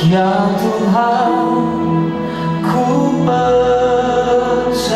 Ya Tuhan, ku percaya.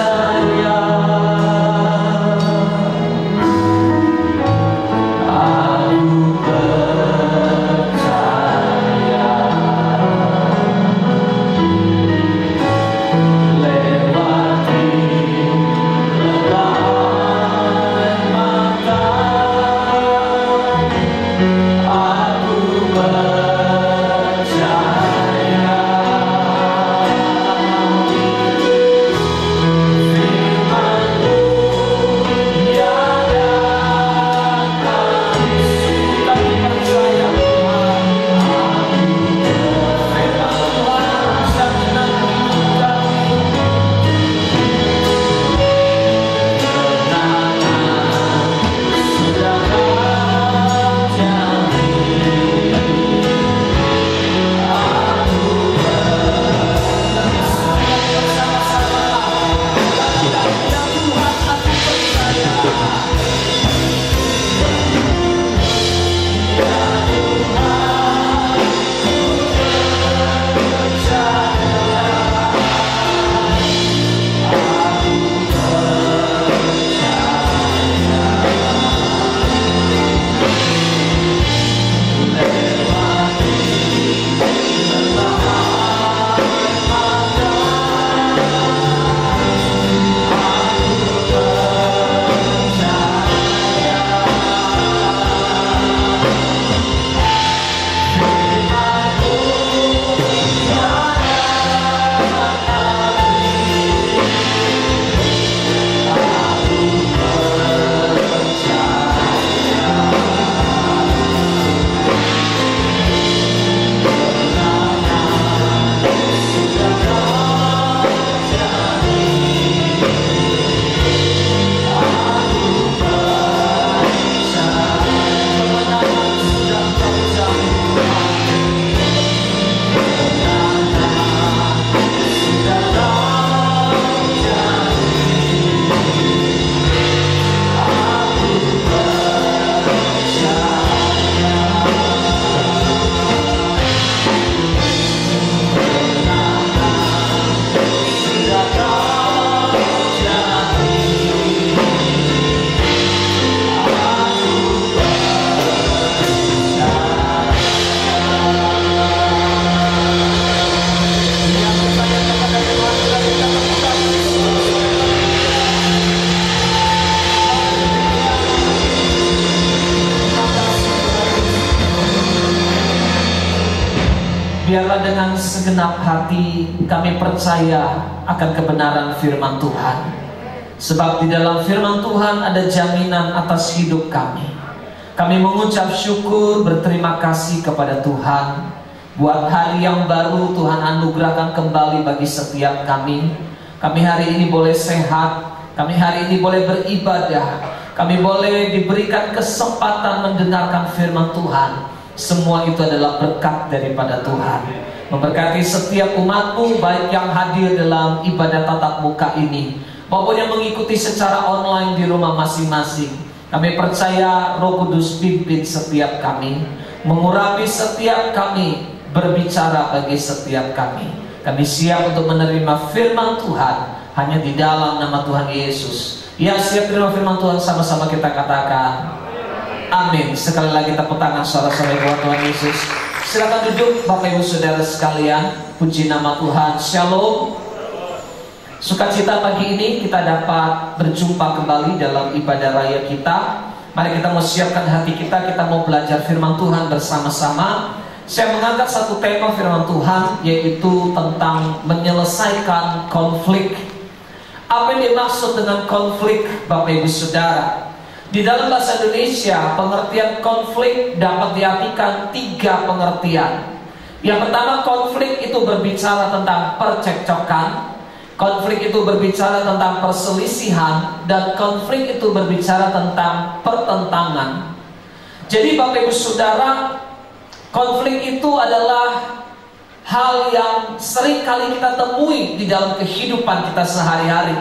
Biarlah dengan segenap hati kami percaya akan kebenaran firman Tuhan. Sebab di dalam firman Tuhan ada jaminan atas hidup kami. Kami mengucap syukur, berterima kasih kepada Tuhan buat hari yang baru Tuhan anugerahkan kembali bagi setiap kami. Kami hari ini boleh sehat, kami hari ini boleh beribadah, kami boleh diberikan kesempatan mendengarkan firman Tuhan. Semua itu adalah berkat daripada Tuhan. Memberkati setiap umat-Mu, baik yang hadir dalam ibadah tatap muka ini maupun yang mengikuti secara online di rumah masing-masing. Kami percaya Roh Kudus pimpin setiap kami, mengurapi setiap kami, berbicara bagi setiap kami. Kami siap untuk menerima firman Tuhan hanya di dalam nama Tuhan Yesus. Ya, siap terima firman Tuhan, sama-sama kita katakan amin. Sekali lagi tepuk tangan saudara-saudari buat Tuhan Yesus. Silakan duduk Bapak Ibu Saudara sekalian. Puji nama Tuhan. Shalom. Sukacita pagi ini kita dapat berjumpa kembali dalam ibadah raya kita. Mari kita mau siapkan hati kita. Kita mau belajar firman Tuhan bersama-sama. Saya mengangkat satu tema firman Tuhan, yaitu tentang menyelesaikan konflik. Apa yang dimaksud dengan konflik Bapak Ibu Saudara? Di dalam bahasa Indonesia, pengertian konflik dapat diartikan 3 pengertian. Yang pertama, konflik itu berbicara tentang percekcokan, konflik itu berbicara tentang perselisihan, dan konflik itu berbicara tentang pertentangan. Jadi Bapak Ibu Saudara, konflik itu adalah hal yang sering kali kita temui di dalam kehidupan kita sehari-hari.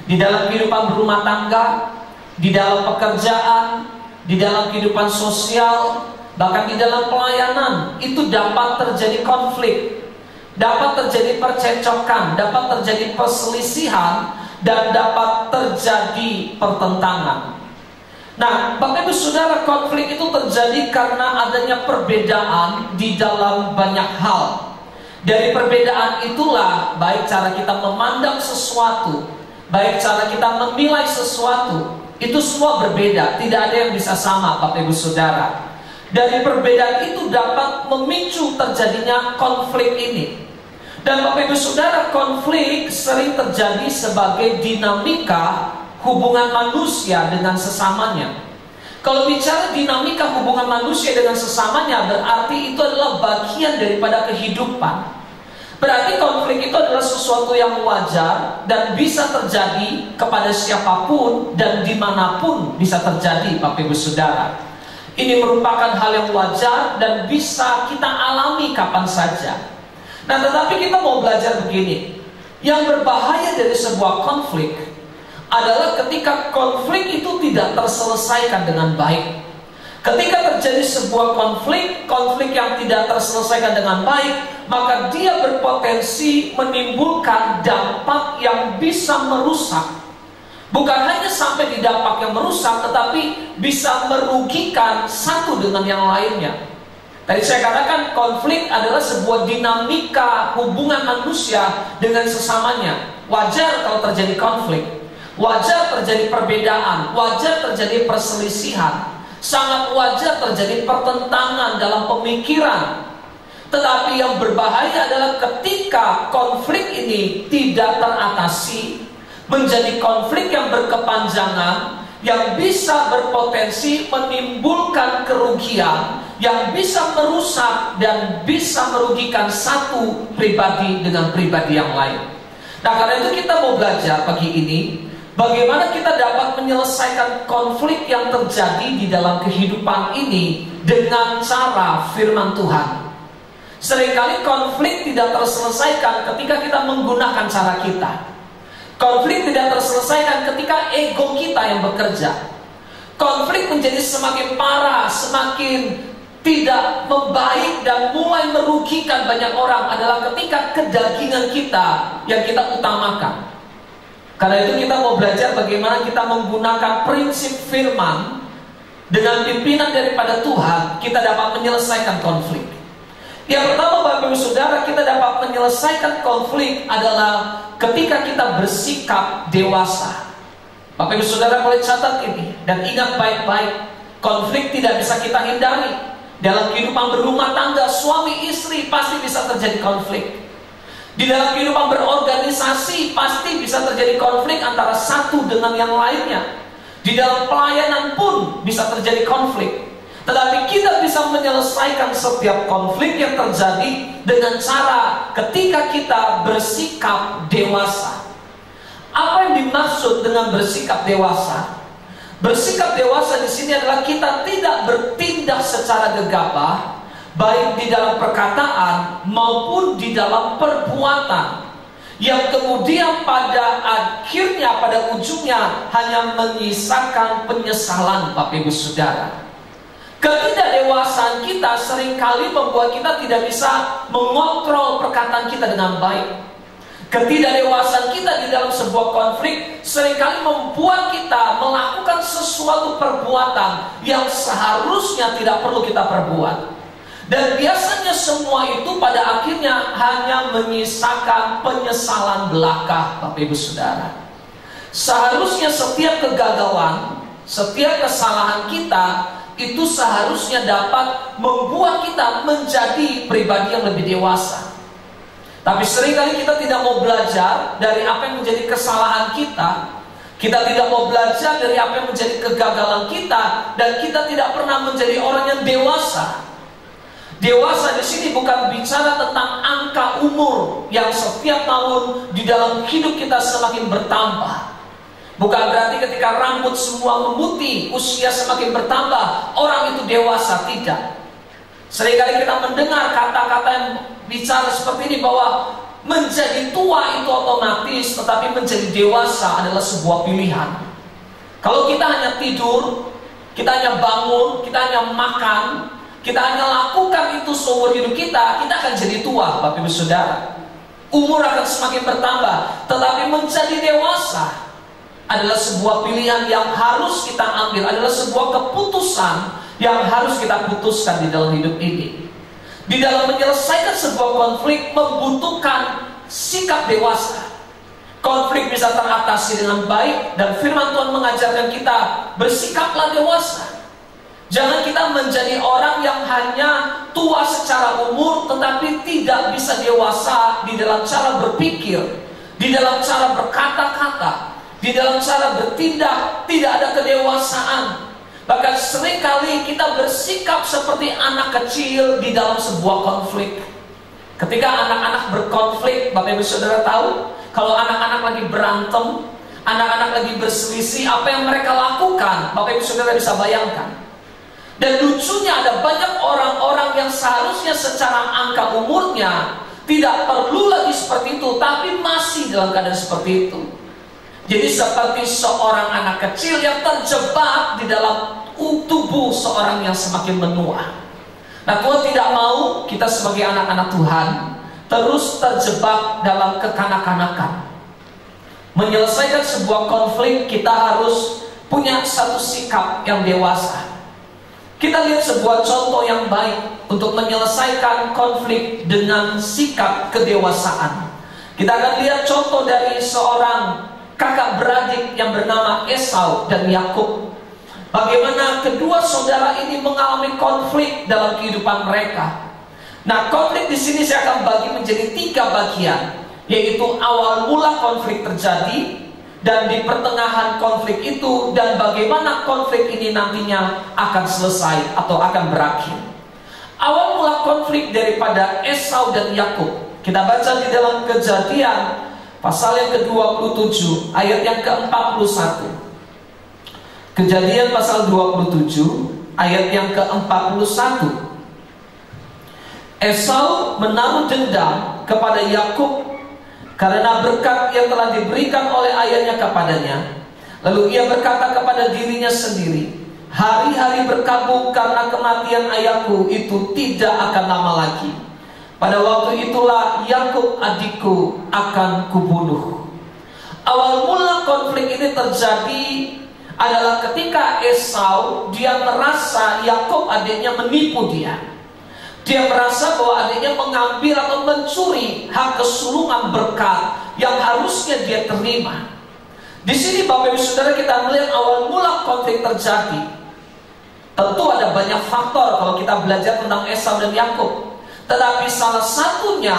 Di dalam kehidupan berumah tangga, di dalam pekerjaan, di dalam kehidupan sosial, bahkan di dalam pelayanan itu dapat terjadi konflik, dapat terjadi percecokan, dapat terjadi perselisihan, dan dapat terjadi pertentangan. Nah, Bapak Ibu Saudara, konflik itu terjadi karena adanya perbedaan di dalam banyak hal. Dari perbedaan itulah baik cara kita memandang sesuatu, baik cara kita menilai sesuatu, itu semua berbeda. Tidak ada yang bisa sama, Bapak Ibu Saudara. Dari perbedaan itu dapat memicu terjadinya konflik ini. Dan Bapak Ibu Saudara, konflik sering terjadi sebagai dinamika hubungan manusia dengan sesamanya. Kalau bicara dinamika hubungan manusia dengan sesamanya, berarti itu adalah bagian daripada kehidupan. Berarti konflik itu adalah sesuatu yang wajar dan bisa terjadi kepada siapapun dan dimanapun bisa terjadi, Bapak Ibu Saudara. Ini merupakan hal yang wajar dan bisa kita alami kapan saja. Nah, tetapi kita mau belajar begini. Yang berbahaya dari sebuah konflik adalah ketika konflik itu tidak terselesaikan dengan baik. Ketika terjadi sebuah konflik yang tidak terselesaikan dengan baik, maka dia berpotensi menimbulkan dampak yang bisa merusak. Bukan hanya sampai di dampak yang merusak, tetapi bisa merugikan satu dengan yang lainnya. Tadi saya katakan konflik adalah sebuah dinamika hubungan manusia dengan sesamanya. Wajar kalau terjadi konflik, wajar terjadi perbedaan, wajar terjadi perselisihan, sangat wajar terjadi pertentangan dalam pemikiran. Tetapi yang berbahaya adalah ketika konflik ini tidak teratasi, menjadi konflik yang berkepanjangan, yang bisa berpotensi menimbulkan kerugian, yang bisa merusak dan bisa merugikan satu pribadi dengan pribadi yang lain. Nah, karena itu kita mau belajar pagi ini bagaimana kita dapat menyelesaikan konflik yang terjadi di dalam kehidupan ini dengan cara firman Tuhan. Seringkali konflik tidak terselesaikan ketika kita menggunakan cara kita. Konflik tidak terselesaikan ketika ego kita yang bekerja. Konflik menjadi semakin parah, semakin tidak membaik dan mulai merugikan banyak orang adalah ketika kedagingan kita yang kita utamakan. Karena itu kita mau belajar bagaimana kita menggunakan prinsip firman. Dengan pimpinan daripada Tuhan, kita dapat menyelesaikan konflik. Yang pertama, Bapak Ibu Saudara, kita dapat menyelesaikan konflik adalah ketika kita bersikap dewasa. Bapak Ibu Saudara boleh catat ini dan ingat baik-baik, konflik tidak bisa kita hindari. Dalam kehidupan berumah tangga, suami istri pasti bisa terjadi konflik. Di dalam kehidupan berorganisasi pasti bisa terjadi konflik antara satu dengan yang lainnya. Di dalam pelayanan pun bisa terjadi konflik. Tetapi kita bisa menyelesaikan setiap konflik yang terjadi dengan cara ketika kita bersikap dewasa. Apa yang dimaksud dengan bersikap dewasa? Bersikap dewasa di sini adalah kita tidak bertindak secara gegabah, baik di dalam perkataan maupun di dalam perbuatan, yang kemudian pada akhirnya, pada ujungnya hanya menyisakan penyesalan, Bapak Ibu Saudara. Ketidakdewasaan kita seringkali membuat kita tidak bisa mengontrol perkataan kita dengan baik. Ketidakdewasaan kita di dalam sebuah konflik seringkali membuat kita melakukan sesuatu perbuatan yang seharusnya tidak perlu kita perbuat. Dan biasanya semua itu pada akhirnya hanya menyisakan penyesalan belaka, Bapak Ibu Saudara. Seharusnya setiap kegagalan, setiap kesalahan kita itu seharusnya dapat membuat kita menjadi pribadi yang lebih dewasa. Tapi seringkali kita tidak mau belajar dari apa yang menjadi kesalahan kita. Kita tidak mau belajar dari apa yang menjadi kegagalan kita, dan kita tidak pernah menjadi orang yang dewasa. Dewasa di sini bukan bicara tentang angka umur yang setiap tahun di dalam hidup kita semakin bertambah. Bukan berarti ketika rambut semua memutih, usia semakin bertambah, orang itu dewasa. Tidak. Seringkali kita mendengar kata-kata yang bicara seperti ini, bahwa menjadi tua itu otomatis, tetapi menjadi dewasa adalah sebuah pilihan. Kalau kita hanya tidur, kita hanya bangun, kita hanya makan, kita hanya lakukan itu seumur hidup kita, kita akan jadi tua, Bapak Ibu Saudara. Umur akan semakin bertambah, tetapi menjadi dewasa adalah sebuah pilihan yang harus kita ambil, adalah sebuah keputusan yang harus kita putuskan di dalam hidup ini. Di dalam menyelesaikan sebuah konflik membutuhkan sikap dewasa. Konflik bisa teratasi dengan baik, dan firman Tuhan mengajarkan kita bersikaplah dewasa. Jangan kita menjadi orang yang hanya tua secara umur tetapi tidak bisa dewasa di dalam cara berpikir, di dalam cara berkata-kata, di dalam cara bertindak. Tidak ada kedewasaan. Bahkan seringkali kita bersikap seperti anak kecil di dalam sebuah konflik. Ketika anak-anak berkonflik, Bapak Ibu Saudara tahu, kalau anak-anak lagi berantem, anak-anak lagi berselisih, apa yang mereka lakukan, Bapak Ibu Saudara bisa bayangkan. Dan lucunya ada banyak orang-orang yang seharusnya secara angka umurnya tidak perlu lagi seperti itu, tapi masih dalam keadaan seperti itu. Jadi seperti seorang anak kecil yang terjebak di dalam tubuh seorang yang semakin menua. Nah, Tuhan tidak mau kita sebagai anak-anak Tuhan terus terjebak dalam kekanak-kanakan. Menyelesaikan sebuah konflik, kita harus punya satu sikap yang dewasa. Kita lihat sebuah contoh yang baik untuk menyelesaikan konflik dengan sikap kedewasaan. Kita akan lihat contoh dari seorang kakak beradik yang bernama Esau dan Yakub. Bagaimana kedua saudara ini mengalami konflik dalam kehidupan mereka. Nah, konflik di sini saya akan bagi menjadi 3 bagian, yaitu awal mula konflik terjadi, dan di pertengahan konflik itu, dan bagaimana konflik ini nantinya akan selesai atau akan berakhir. Awal mula konflik daripada Esau dan Yakub, kita baca di dalam Kejadian pasal yang ke-27 ayat yang ke-41. Kejadian pasal 27 ayat yang ke-41. Esau menaruh dendam kepada Yakub karena berkat yang telah diberikan oleh ayahnya kepadanya. Lalu ia berkata kepada dirinya sendiri, hari-hari berkabung karena kematian ayahku itu tidak akan lama lagi. Pada waktu itulah Yakub adikku akan kubunuh. Awal mula konflik ini terjadi adalah ketika Esau, dia merasa Yakub adiknya menipu dia. Dia merasa bahwa adiknya mengambil atau mencuri hak kesulungan berkat yang harusnya dia terima. Di sini Bapak Ibu Saudara kita melihat awal mula konflik terjadi. Tentu ada banyak faktor kalau kita belajar tentang Esau dan Yakub. Tetapi salah satunya,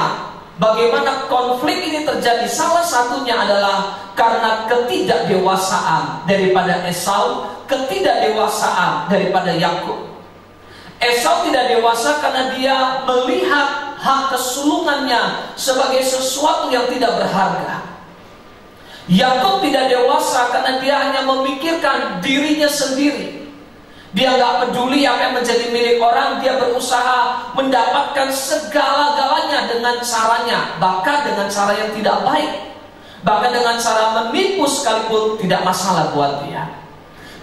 bagaimana konflik ini terjadi, salah satunya adalah karena ketidakdewasaan daripada Esau, ketidakdewasaan daripada Yakub. Esau tidak dewasa karena dia melihat hak kesulungannya sebagai sesuatu yang tidak berharga. Yakub tidak dewasa karena dia hanya memikirkan dirinya sendiri. Dia nggak peduli apa yang menjadi milik orang. Dia berusaha mendapatkan segala-galanya dengan caranya, bahkan dengan cara yang tidak baik, bahkan dengan cara menipu sekalipun tidak masalah buat dia.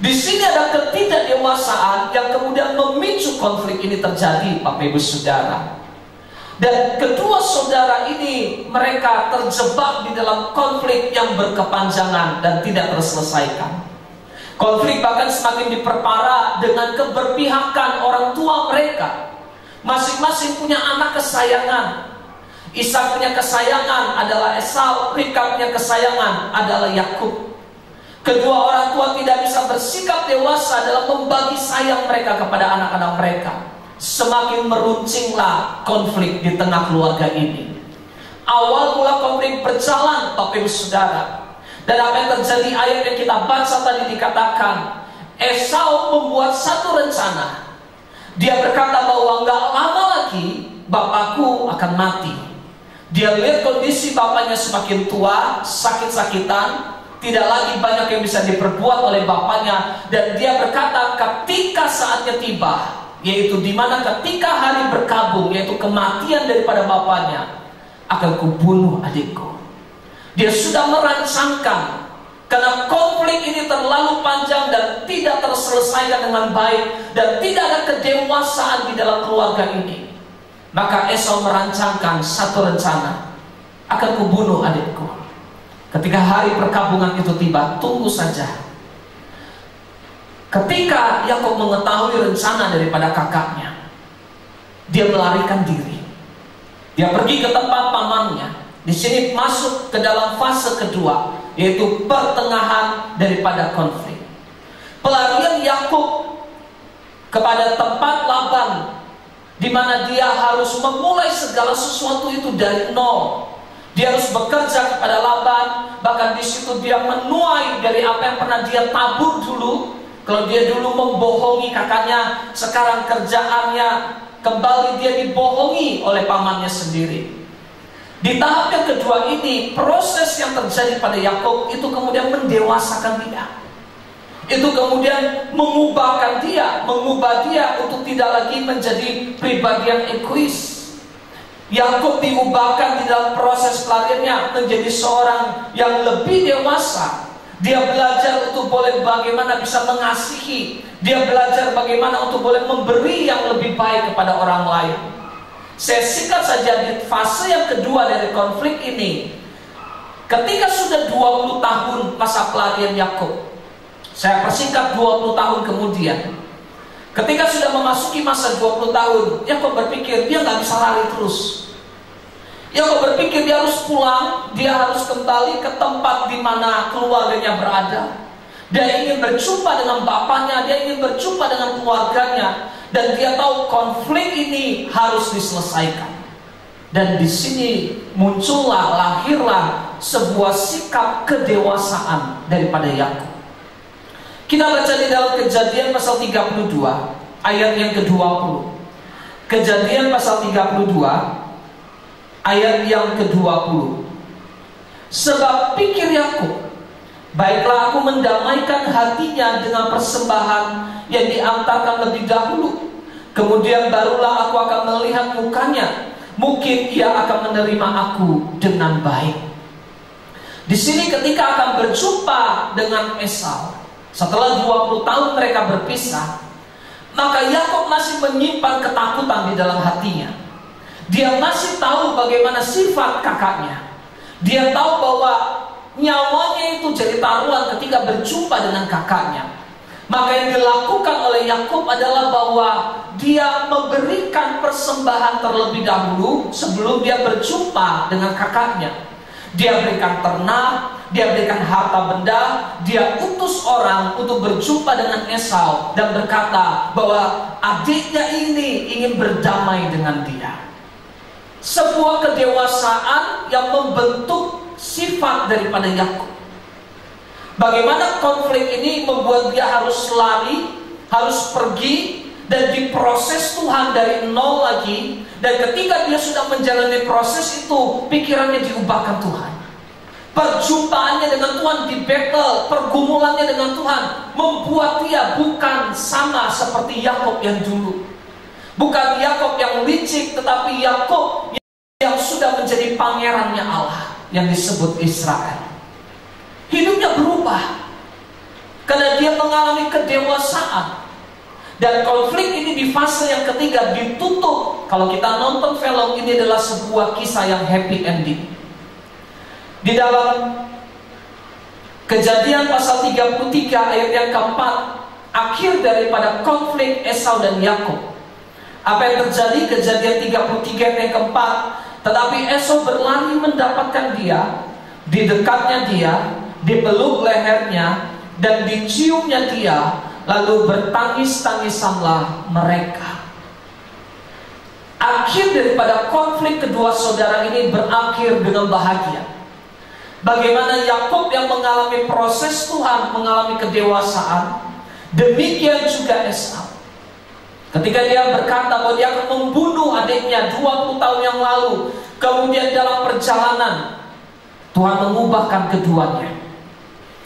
Di sini ada ketidakdewasaan yang kemudian memicu konflik ini terjadi, Bapak Ibu Saudara. Dan kedua saudara ini, mereka terjebak di dalam konflik yang berkepanjangan dan tidak terselesaikan. Konflik bahkan semakin diperparah dengan keberpihakan orang tua mereka. Masing-masing punya anak kesayangan. Ishak punya kesayangan adalah Esau, Ribka punya kesayangan adalah Yakub. Kedua orang tua tidak bisa bersikap dewasa dalam membagi sayang mereka kepada anak-anak mereka. Semakin meruncinglah konflik di tengah keluarga ini. Awal mula konflik berjalan, Bapak Ibu Saudara. Dan apa yang terjadi, ayat yang kita baca tadi dikatakan, Esau membuat satu rencana. Dia berkata bahwa nggak lama lagi bapakku akan mati. Dia lihat kondisi bapaknya semakin tua, sakit-sakitan, tidak lagi banyak yang bisa diperbuat oleh bapaknya. Dan dia berkata ketika saatnya tiba, yaitu dimana ketika hari berkabung, yaitu kematian daripada bapaknya, akan kubunuh adikku. Dia sudah merancangkan Karena konflik ini terlalu panjang dan tidak terselesaikan dengan baik, dan tidak ada kedewasaan di dalam keluarga ini. Maka Esau merancangkan satu rencana, akan kubunuh adikku. Ketika hari perkabungan itu tiba, tunggu saja. Ketika Yakub mengetahui rencana daripada kakaknya, dia melarikan diri. Dia pergi ke tempat pamannya. Di sini masuk ke dalam fase kedua, yaitu pertengahan daripada konflik. Pelarian Yakub kepada tempat Laban, di mana dia harus memulai segala sesuatu itu dari nol. Dia harus bekerja kepada Laban, bahkan di situ dia menuai dari apa yang pernah dia tabur dulu. Kalau dia dulu membohongi kakaknya, sekarang kerjaannya kembali dia dibohongi oleh pamannya sendiri. Di tahap yang kedua ini, proses yang terjadi pada Yakub itu kemudian mendewasakan dia. Itu kemudian mengubah dia untuk tidak lagi menjadi pribadi yang egois. Yakub diubahkan di dalam proses pelariannya menjadi seorang yang lebih dewasa. Dia belajar untuk boleh bagaimana bisa mengasihi. Dia belajar bagaimana untuk boleh memberi yang lebih baik kepada orang lain. Saya singkat saja di fase yang kedua dari konflik ini. Ketika sudah 20 tahun masa pelarian Yakub, saya persingkat 20 tahun kemudian. Ketika sudah memasuki masa 20 tahun, Yakub berpikir dia nggak bisa lari terus. Yakub berpikir dia harus pulang, dia harus kembali ke tempat di mana keluarganya berada. Dia ingin berjumpa dengan bapaknya, dia ingin berjumpa dengan keluarganya, dan dia tahu konflik ini harus diselesaikan. Dan di sini lahirlah sebuah sikap kedewasaan daripada Yakub. Kita baca di dalam Kejadian pasal 32 ayat yang ke-20. Kejadian pasal 32 ayat yang ke-20. Sebab pikir Yakub, baiklah aku mendamaikan hatinya dengan persembahan yang diantarkan lebih dahulu. Kemudian barulah aku akan melihat mukanya. Mungkin ia akan menerima aku dengan baik. Di sini ketika akan berjumpa dengan Esau, setelah 20 tahun mereka berpisah, maka Yakub masih menyimpan ketakutan di dalam hatinya. Dia masih tahu bagaimana sifat kakaknya. Dia tahu bahwa nyawanya itu jadi taruhan ketika berjumpa dengan kakaknya. Maka yang dilakukan oleh Yakub adalah bahwa dia memberikan persembahan terlebih dahulu sebelum dia berjumpa dengan kakaknya. Dia berikan ternak, dia berikan harta benda, dia utus orang untuk berjumpa dengan Esau dan berkata bahwa adiknya ini ingin berdamai dengan dia. Sebuah kedewasaan yang membentuk sifat daripada Yakub. Bagaimana konflik ini membuat dia harus lari, harus pergi, dan diproses Tuhan dari nol lagi. Dan ketika dia sudah menjalani proses itu, pikirannya diubahkan Tuhan. Perjumpaannya dengan Tuhan di Betel, pergumulannya dengan Tuhan membuat dia bukan sama seperti Yakub yang dulu. Bukan Yakub yang licik, tetapi Yakub yang sudah menjadi pangerannya Allah yang disebut Israel. Hidupnya berubah karena dia mengalami kedewasaan. Dan konflik ini di fase yang ketiga ditutup. Kalau kita nonton film, ini adalah sebuah kisah yang happy ending. Di dalam Kejadian pasal 33 ayat yang keempat, akhir daripada konflik Esau dan Yakub. Apa yang terjadi? Kejadian 33 ayat yang keempat. Tetapi Esau berlari mendapatkan dia, di dekatnya dia, dipeluk lehernya, dan diciumnya dia, lalu bertangis-tangisanlah mereka. Akhir daripada konflik kedua saudara ini berakhir dengan bahagia. Bagaimana Yakub yang mengalami proses Tuhan, mengalami kedewasaan, demikian juga Esau. Ketika dia berkata bahwa dia akan membunuh adiknya 20 tahun yang lalu, kemudian dalam perjalanan Tuhan mengubahkan keduanya.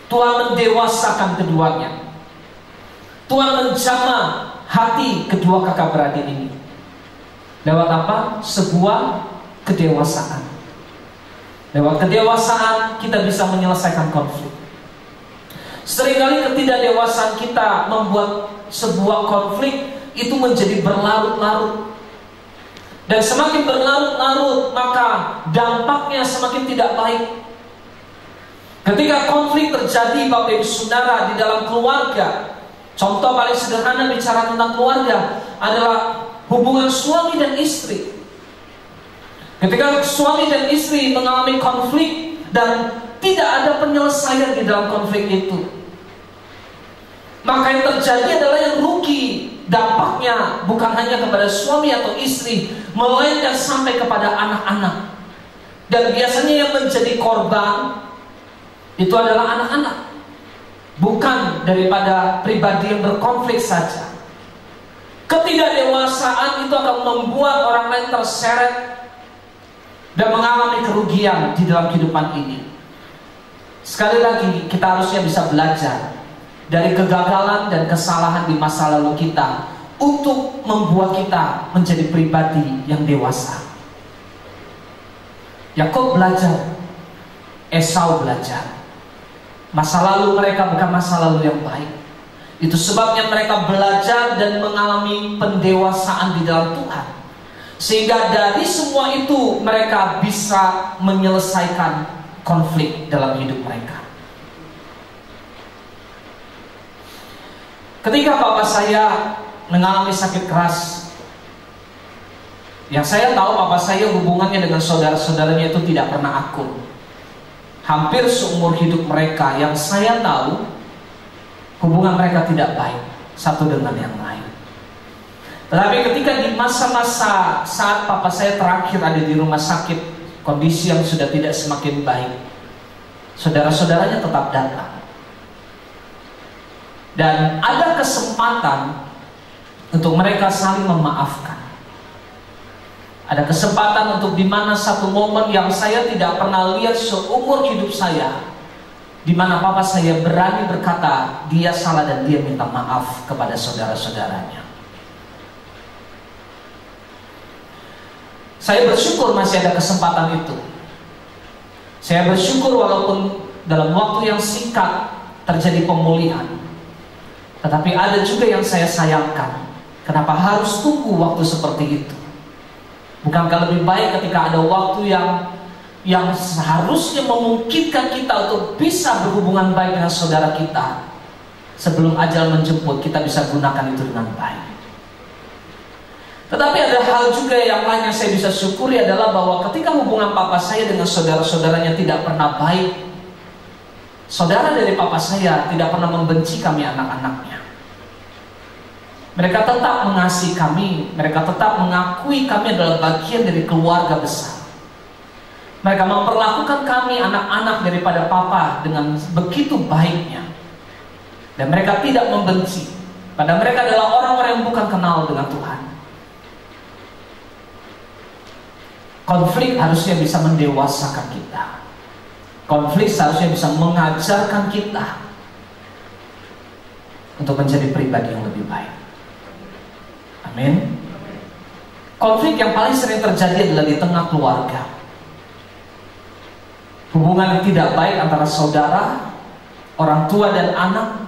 Tuhan mendewasakan keduanya. Tuhan menjamah hati kedua kakak beradik ini. Lewat apa? Sebuah kedewasaan. Lewat kedewasaan kita bisa menyelesaikan konflik. Seringkali ketidakdewasaan kita membuat sebuah konflik itu menjadi berlarut-larut. Dan semakin berlarut-larut, maka dampaknya semakin tidak baik. Ketika konflik terjadi, Bapak Ibu Saudara, di dalam keluarga, contoh paling sederhana bicara tentang keluarga adalah hubungan suami dan istri. Ketika suami dan istri mengalami konflik dan tidak ada penyelesaian di dalam konflik itu, maka yang terjadi adalah yang rugi. Dampaknya bukan hanya kepada suami atau istri, melainkan sampai kepada anak-anak. Dan biasanya yang menjadi korban itu adalah anak-anak, bukan daripada pribadi yang berkonflik saja. Ketidakdewasaan itu akan membuat orang lain terseret dan mengalami kerugian di dalam kehidupan ini. Sekali lagi, kita harusnya bisa belajar dari kegagalan dan kesalahan di masa lalu kita untuk membuat kita menjadi pribadi yang dewasa. Yakub belajar, Esau belajar. Masa lalu mereka bukan masa lalu yang baik. Itu sebabnya mereka belajar dan mengalami pendewasaan di dalam Tuhan, sehingga dari semua itu mereka bisa menyelesaikan konflik dalam hidup mereka. Ketika bapak saya mengalami sakit keras, yang saya tahu bapak saya hubungannya dengan saudara-saudaranya itu tidak pernah akur. Hampir seumur hidup mereka, yang saya tahu hubungan mereka tidak baik satu dengan yang lain. Tetapi ketika di masa-masa saat papa saya terakhir ada di rumah sakit, kondisi yang sudah tidak semakin baik, saudara-saudaranya tetap datang. Dan ada kesempatan untuk mereka saling memaafkan. Ada kesempatan untuk dimana satu momen yang saya tidak pernah lihat seumur hidup saya, dimana papa saya berani berkata dia salah dan dia minta maaf kepada saudara-saudaranya. Saya bersyukur masih ada kesempatan itu. Saya bersyukur walaupun dalam waktu yang singkat terjadi pemulihan. Tetapi ada juga yang saya sayangkan. Kenapa harus tunggu waktu seperti itu? Bukankah lebih baik ketika ada waktu yang seharusnya memungkinkan kita untuk bisa berhubungan baik dengan saudara kita, sebelum ajal menjemput, kita bisa gunakan itu dengan baik. Tetapi ada hal juga yang lain yang saya bisa syukuri adalah bahwa ketika hubungan papa saya dengan saudara-saudaranya tidak pernah baik, saudara dari papa saya tidak pernah membenci kami anak-anaknya. Mereka tetap mengasihi kami, mereka tetap mengakui kami adalah bagian dari keluarga besar. Mereka memperlakukan kami anak-anak daripada papa dengan begitu baiknya. Dan mereka tidak membenci. Padahal mereka adalah orang-orang yang bukan kenal dengan Tuhan. Konflik harusnya bisa mendewasakan kita. Konflik seharusnya bisa mengajarkan kita untuk menjadi pribadi yang lebih baik. Amin. Konflik yang paling sering terjadi adalah di tengah keluarga. Hubungan yang tidak baik antara saudara, orang tua dan anak,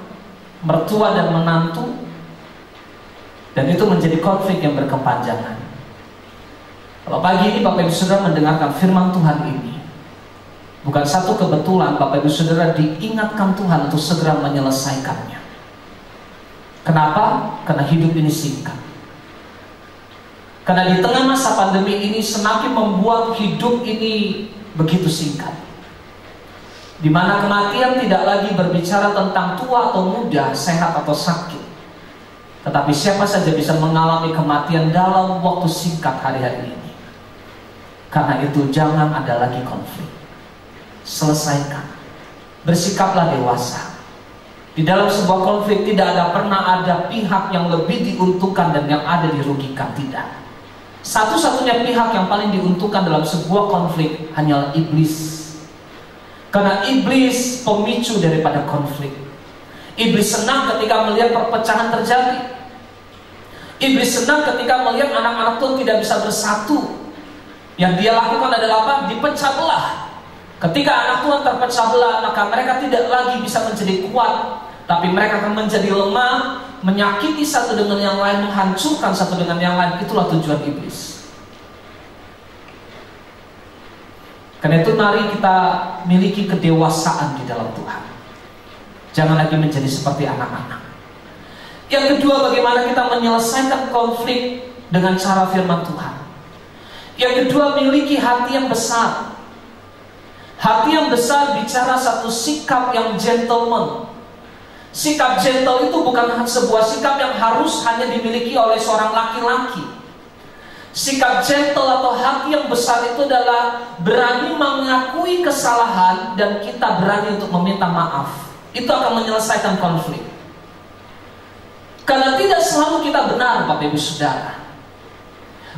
mertua dan menantu, dan itu menjadi konflik yang berkepanjangan. Kalau pagi ini Bapak Ibu Saudara mendengarkan firman Tuhan ini, bukan satu kebetulan Bapak Ibu Saudara diingatkan Tuhan untuk segera menyelesaikannya. Kenapa? Karena hidup ini singkat. Karena di tengah masa pandemi ini semakin membuat hidup ini begitu singkat, di mana kematian tidak lagi berbicara tentang tua atau muda, sehat atau sakit, tetapi siapa saja bisa mengalami kematian dalam waktu singkat hari-hari ini. Karena itu jangan ada lagi konflik. Selesaikan. Bersikaplah dewasa. Di dalam sebuah konflik tidak pernah ada pihak yang lebih diuntungkan dan yang ada dirugikan. Tidak. Satu-satunya pihak yang paling diuntungkan dalam sebuah konflik hanyalah iblis. Karena iblis pemicu daripada konflik. Iblis senang ketika melihat perpecahan terjadi. Iblis senang ketika melihat anak-anak Tuhan tidak bisa bersatu. Yang dia lakukan adalah apa? Dipecah belah. Ketika anak Tuhan terpecah belah, maka mereka tidak lagi bisa menjadi kuat, tapi mereka akan menjadi lemah, menyakiti satu dengan yang lain, menghancurkan satu dengan yang lain. Itulah tujuan iblis. Karena itu mari kita miliki kedewasaan di dalam Tuhan. Jangan lagi menjadi seperti anak-anak. Yang kedua, bagaimana kita menyelesaikan konflik dengan cara firman Tuhan. Yang kedua, miliki hati yang besar. Hati yang besar bicara satu sikap yang gentleman. Sikap gentle itu bukan sebuah sikap yang harus hanya dimiliki oleh seorang laki-laki. Sikap gentle atau hati yang besar itu adalah berani mengakui kesalahan dan kita berani untuk meminta maaf. Itu akan menyelesaikan konflik. Karena tidak selalu kita benar, Bapak Ibu Saudara.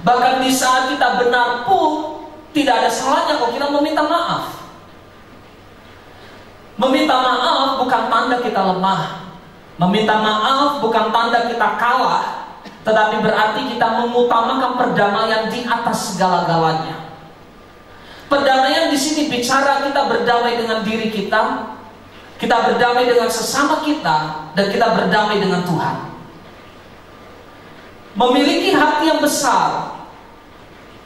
Bahkan di saat kita benar pun tidak ada salahnya kalau kita meminta maaf. Meminta maaf bukan tanda kita lemah. Meminta maaf bukan tanda kita kalah, tetapi berarti kita mengutamakan perdamaian di atas segala-galanya. Perdamaian di sini bicara kita berdamai dengan diri kita berdamai dengan sesama kita, dan kita berdamai dengan Tuhan. Memiliki hati yang besar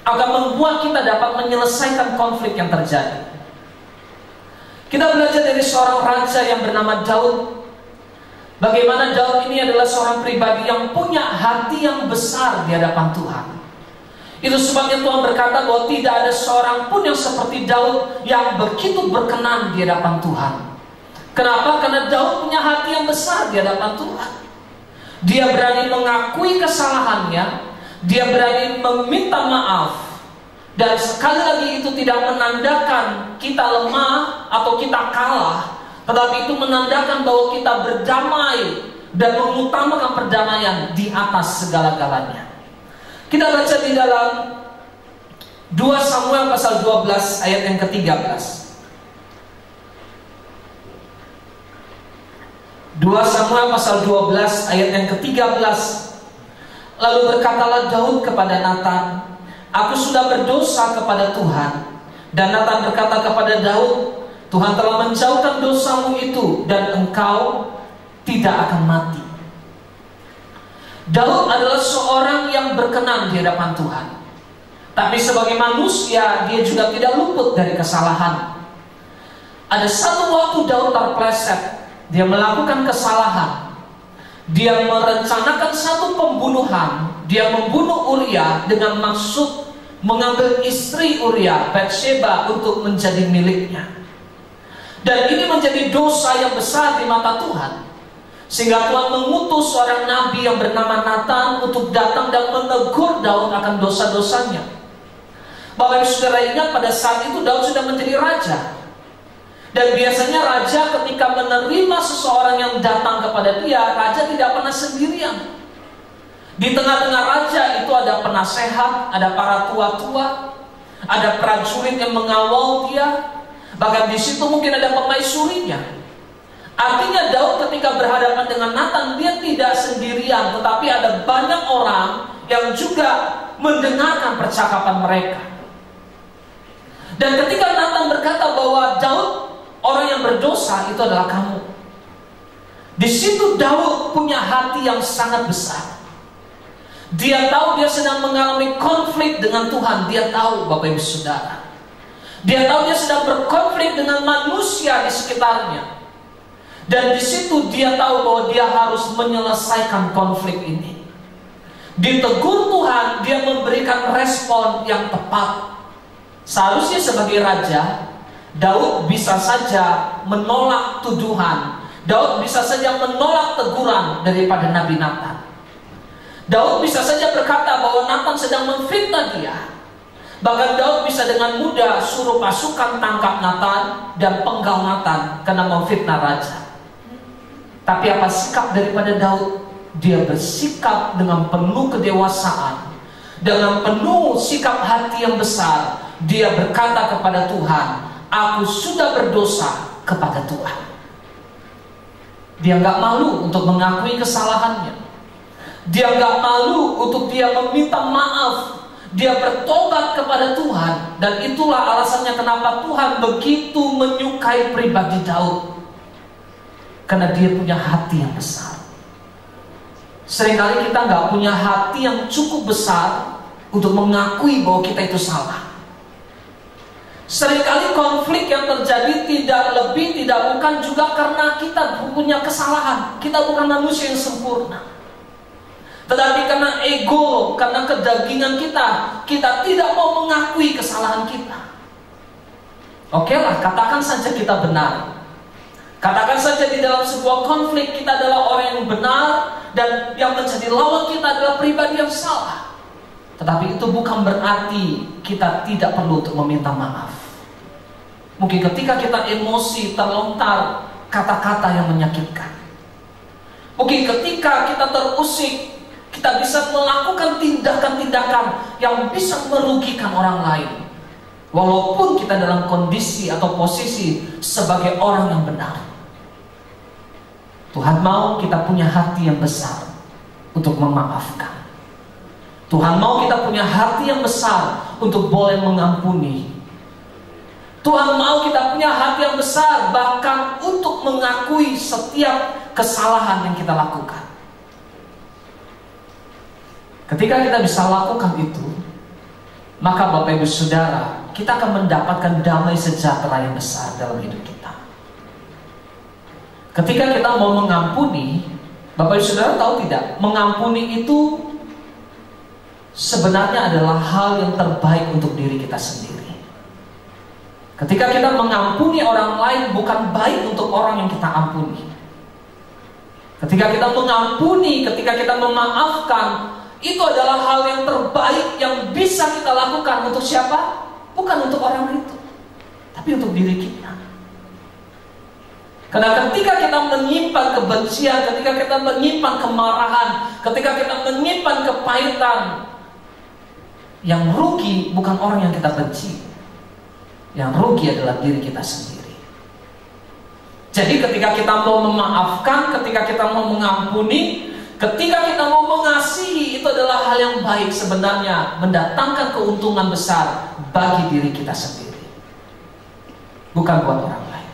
akan membuat kita dapat menyelesaikan konflik yang terjadi. Kita belajar dari seorang raja yang bernama Daud. Bagaimana Daud ini adalah seorang pribadi yang punya hati yang besar di hadapan Tuhan. Itu sebabnya Tuhan berkata bahwa tidak ada seorang pun yang seperti Daud yang begitu berkenan di hadapan Tuhan. Kenapa? Karena Daud punya hati yang besar di hadapan Tuhan. Dia berani mengakui kesalahannya, dia berani meminta maaf. Dan sekali lagi itu tidak menandakan kita lemah atau kita kalah, tetapi itu menandakan bahwa kita berdamai dan mengutamakan perdamaian di atas segala-galanya. Kita baca di dalam 2 Samuel pasal 12 ayat yang ke-13. 2 Samuel pasal 12 ayat yang ke-13. Lalu berkatalah Daud kepada Nathan, "Aku sudah berdosa kepada Tuhan." Dan Nathan berkata kepada Daud, "Tuhan telah menjauhkan dosamu itu, dan engkau tidak akan mati." Daud adalah seorang yang berkenan di hadapan Tuhan. Tapi sebagai manusia, dia juga tidak luput dari kesalahan. Ada satu waktu Daud terpleset. Dia melakukan kesalahan. Dia merencanakan satu pembunuhan. Dia membunuh Uria dengan maksud mengambil istri Uria, Batsheba, untuk menjadi miliknya. Dan ini menjadi dosa yang besar di mata Tuhan. Sehingga Tuhan mengutus seorang nabi yang bernama Nathan untuk datang dan menegur Daud akan dosa-dosanya. Bapak Ibu Saudara ingat, pada saat itu Daud sudah menjadi raja. Dan biasanya raja ketika menerima seseorang yang datang kepada dia, raja tidak pernah sendirian. Di tengah-tengah raja itu ada penasehat, ada para tua-tua, ada prajurit yang mengawal dia. Bahkan di situ mungkin ada pemaisurinya. Artinya Daud ketika berhadapan dengan Nathan, dia tidak sendirian, tetapi ada banyak orang yang juga mendengarkan percakapan mereka. Dan ketika Nathan berkata bahwa Daud orang yang berdosa itu adalah kamu, di situ Daud punya hati yang sangat besar. Dia tahu dia sedang mengalami konflik dengan Tuhan. Dia tahu, Bapak Ibu Saudara, dia tahu dia sedang berkonflik dengan manusia di sekitarnya. Dan di situ dia tahu bahwa dia harus menyelesaikan konflik ini. Ditegur Tuhan, dia memberikan respon yang tepat. Seharusnya sebagai raja, Daud bisa saja menolak tuduhan. Daud bisa saja menolak teguran daripada Nabi Nathan. Daud bisa saja berkata bahwa Nathan sedang memfitnah dia. Bahkan Daud bisa dengan mudah suruh pasukan tangkap Nathan dan penggal Nathan karena memfitnah raja. Tapi apa sikap daripada Daud? Dia bersikap dengan penuh kedewasaan, dengan penuh sikap hati yang besar. Dia berkata kepada Tuhan, "Aku sudah berdosa kepada Tuhan." Dia nggak malu untuk mengakui kesalahannya. Dia nggak malu untuk dia meminta maaf. Dia bertobat kepada Tuhan. Dan itulah alasannya kenapa Tuhan begitu menyukai pribadi Daud. Karena dia punya hati yang besar. Seringkali kita nggak punya hati yang cukup besar untuk mengakui bahwa kita itu salah. Seringkali konflik yang terjadi tidak lebih, tidak bukan juga karena kita punya kesalahan. Kita bukan manusia yang sempurna. Tetapi karena ego, karena kedagingan kita tidak mau mengakui kesalahan kita. Oke lah, katakan saja kita benar. Katakan saja di dalam sebuah konflik kita adalah orang yang benar, dan yang menjadi lawan kita adalah pribadi yang salah. Tetapi itu bukan berarti kita tidak perlu untuk meminta maaf. Mungkin ketika kita emosi terlontar kata-kata yang menyakitkan. Mungkin ketika kita terusik, kita bisa melakukan tindakan-tindakan yang bisa merugikan orang lain. Walaupun kita dalam kondisi atau posisi sebagai orang yang benar. Tuhan mau kita punya hati yang besar untuk memaafkan. Tuhan mau kita punya hati yang besar untuk boleh mengampuni. Tuhan mau kita punya hati yang besar bahkan untuk mengakui setiap kesalahan yang kita lakukan. Ketika kita bisa lakukan itu, maka Bapak Ibu Saudara, kita akan mendapatkan damai sejahtera yang besar dalam hidup kita. Ketika kita mau mengampuni, Bapak Ibu Saudara tahu tidak, mengampuni itu sebenarnya adalah hal yang terbaik untuk diri kita sendiri. Ketika kita mengampuni orang lain, bukan baik untuk orang yang kita ampuni. Ketika kita mengampuni, ketika kita memaafkan, itu adalah hal yang terbaik yang bisa kita lakukan untuk siapa? Bukan untuk orang itu, tapi untuk diri kita. Karena ketika kita menyimpan kebencian, ketika kita menyimpan kemarahan, ketika kita menyimpan kepahitan, yang rugi bukan orang yang kita benci. Yang rugi adalah diri kita sendiri. Jadi ketika kita mau memaafkan, ketika kita mau mengampuni, ketika kita mau mengasihi, itu adalah hal yang baik sebenarnya, mendatangkan keuntungan besar bagi diri kita sendiri, bukan buat orang lain.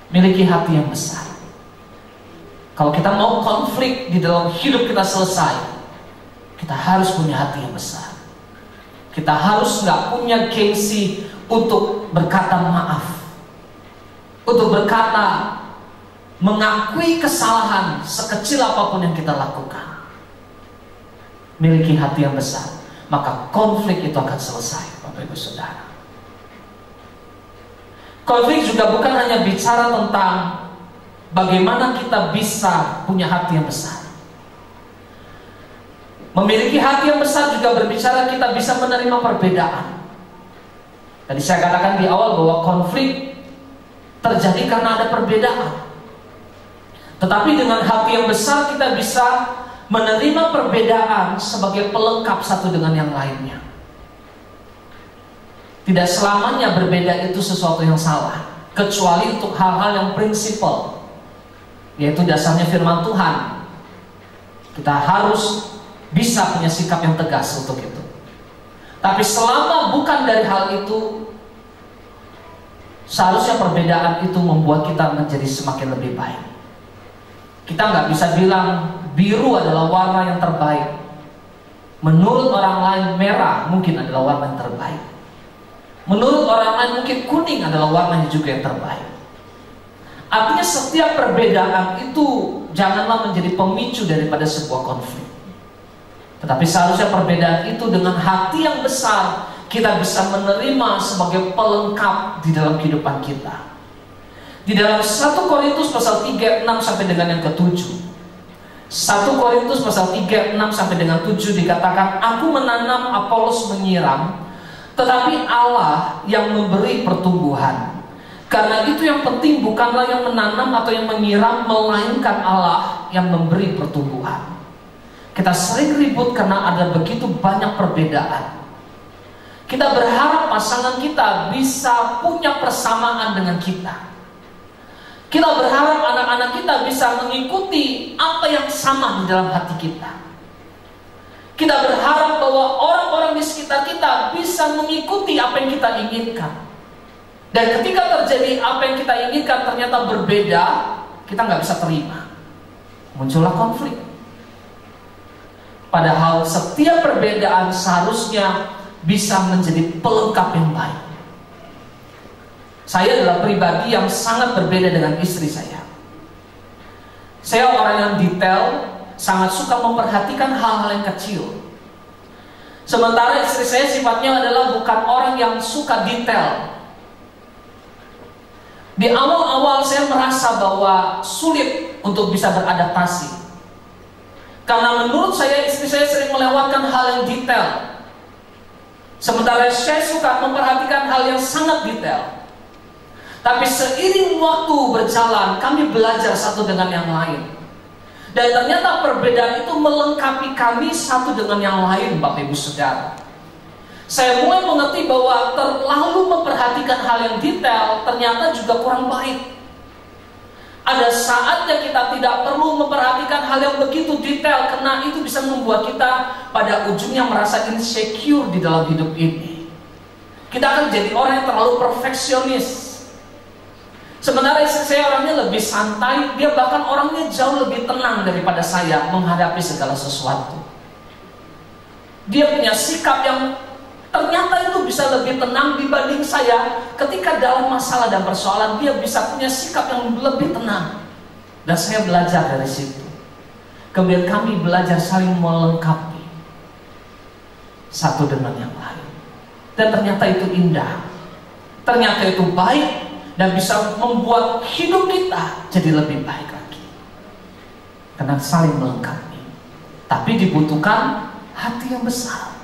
Miliki hati yang besar. Kalau kita mau konflik di dalam hidup kita selesai, kita harus punya hati yang besar. Kita harus nggak punya gengsi untuk berkata maaf, untuk berkata mengakui kesalahan sekecil apapun yang kita lakukan. Miliki hati yang besar, maka konflik itu akan selesai, Bapak Ibu Saudara. Konflik juga bukan hanya bicara tentang bagaimana kita bisa punya hati yang besar. Memiliki hati yang besar juga berbicara kita bisa menerima perbedaan. Tadi saya katakan di awal bahwa konflik terjadi karena ada perbedaan. Tetapi dengan hati yang besar kita bisa menerima perbedaan sebagai pelengkap satu dengan yang lainnya. Tidak selamanya berbeda itu sesuatu yang salah, kecuali untuk hal-hal yang prinsipal, yaitu dasarnya firman Tuhan. Kita harus bisa punya sikap yang tegas untuk itu. Tapi selama bukan dari hal itu, seharusnya perbedaan itu membuat kita menjadi semakin lebih baik. Kita nggak bisa bilang biru adalah warna yang terbaik. Menurut orang lain merah mungkin adalah warna yang terbaik. Menurut orang lain mungkin kuning adalah warnanya juga yang terbaik. Artinya setiap perbedaan itu janganlah menjadi pemicu daripada sebuah konflik. Tetapi seharusnya perbedaan itu dengan hati yang besar kita bisa menerima sebagai pelengkap di dalam kehidupan kita. Di dalam 1 Korintus pasal 3, 6 sampai dengan yang ke-7. 1 Korintus pasal 3, 6 sampai dengan 7 dikatakan, aku menanam, Apolos menyiram, tetapi Allah yang memberi pertumbuhan. Karena itu yang penting bukanlah yang menanam atau yang menyiram, melainkan Allah yang memberi pertumbuhan. Kita sering ribut karena ada begitu banyak perbedaan. Kita berharap pasangan kita bisa punya persamaan dengan kita. Kita berharap anak-anak kita bisa mengikuti apa yang sama di dalam hati kita. Kita berharap bahwa orang-orang di sekitar kita bisa mengikuti apa yang kita inginkan. Dan ketika terjadi apa yang kita inginkan ternyata berbeda, kita nggak bisa terima. Muncullah konflik. Padahal setiap perbedaan seharusnya bisa menjadi pelengkap yang baik. Saya adalah pribadi yang sangat berbeda dengan istri saya. Saya orang yang detail, sangat suka memperhatikan hal-hal yang kecil. Sementara istri saya sifatnya adalah bukan orang yang suka detail. Di awal-awal saya merasa bahwa sulit untuk bisa beradaptasi. Karena menurut saya istri saya sering melewatkan hal yang detail. Sementara saya suka memperhatikan hal yang sangat detail. Tapi seiring waktu berjalan, kami belajar satu dengan yang lain. Dan ternyata perbedaan itu melengkapi kami satu dengan yang lain, Bapak Ibu Saudara. Saya mulai mengerti bahwa terlalu memperhatikan hal yang detail ternyata juga kurang baik. Ada saatnya kita tidak perlu memperhatikan hal yang begitu detail, karena itu bisa membuat kita pada ujungnya merasa insecure di dalam hidup ini. Kita akan jadi orang yang terlalu perfeksionis. Sebenarnya istri saya orangnya lebih santai, dia bahkan orangnya jauh lebih tenang daripada saya menghadapi segala sesuatu. Dia punya sikap yang ternyata itu bisa lebih tenang dibanding saya. Ketika dalam masalah dan persoalan, dia bisa punya sikap yang lebih tenang. Dan saya belajar dari situ. Kemudian kami belajar saling melengkapi satu dengan yang lain. Dan ternyata itu indah. Ternyata itu baik. Dan bisa membuat hidup kita jadi lebih baik lagi. Karena saling melengkapi. Tapi dibutuhkan hati yang besar.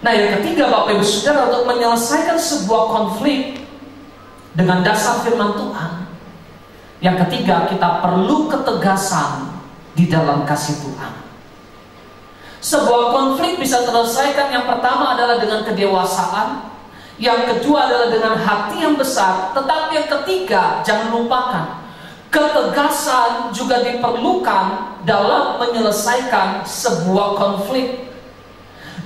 Nah, yang ketiga, Bapak Ibu Saudara, untuk menyelesaikan sebuah konflik dengan dasar firman Tuhan, yang ketiga, kita perlu ketegasan di dalam kasih Tuhan. Sebuah konflik bisa terselesaikan, yang pertama adalah dengan kedewasaan, yang kedua adalah dengan hati yang besar, tetapi yang ketiga, jangan lupakan, ketegasan juga diperlukan dalam menyelesaikan sebuah konflik.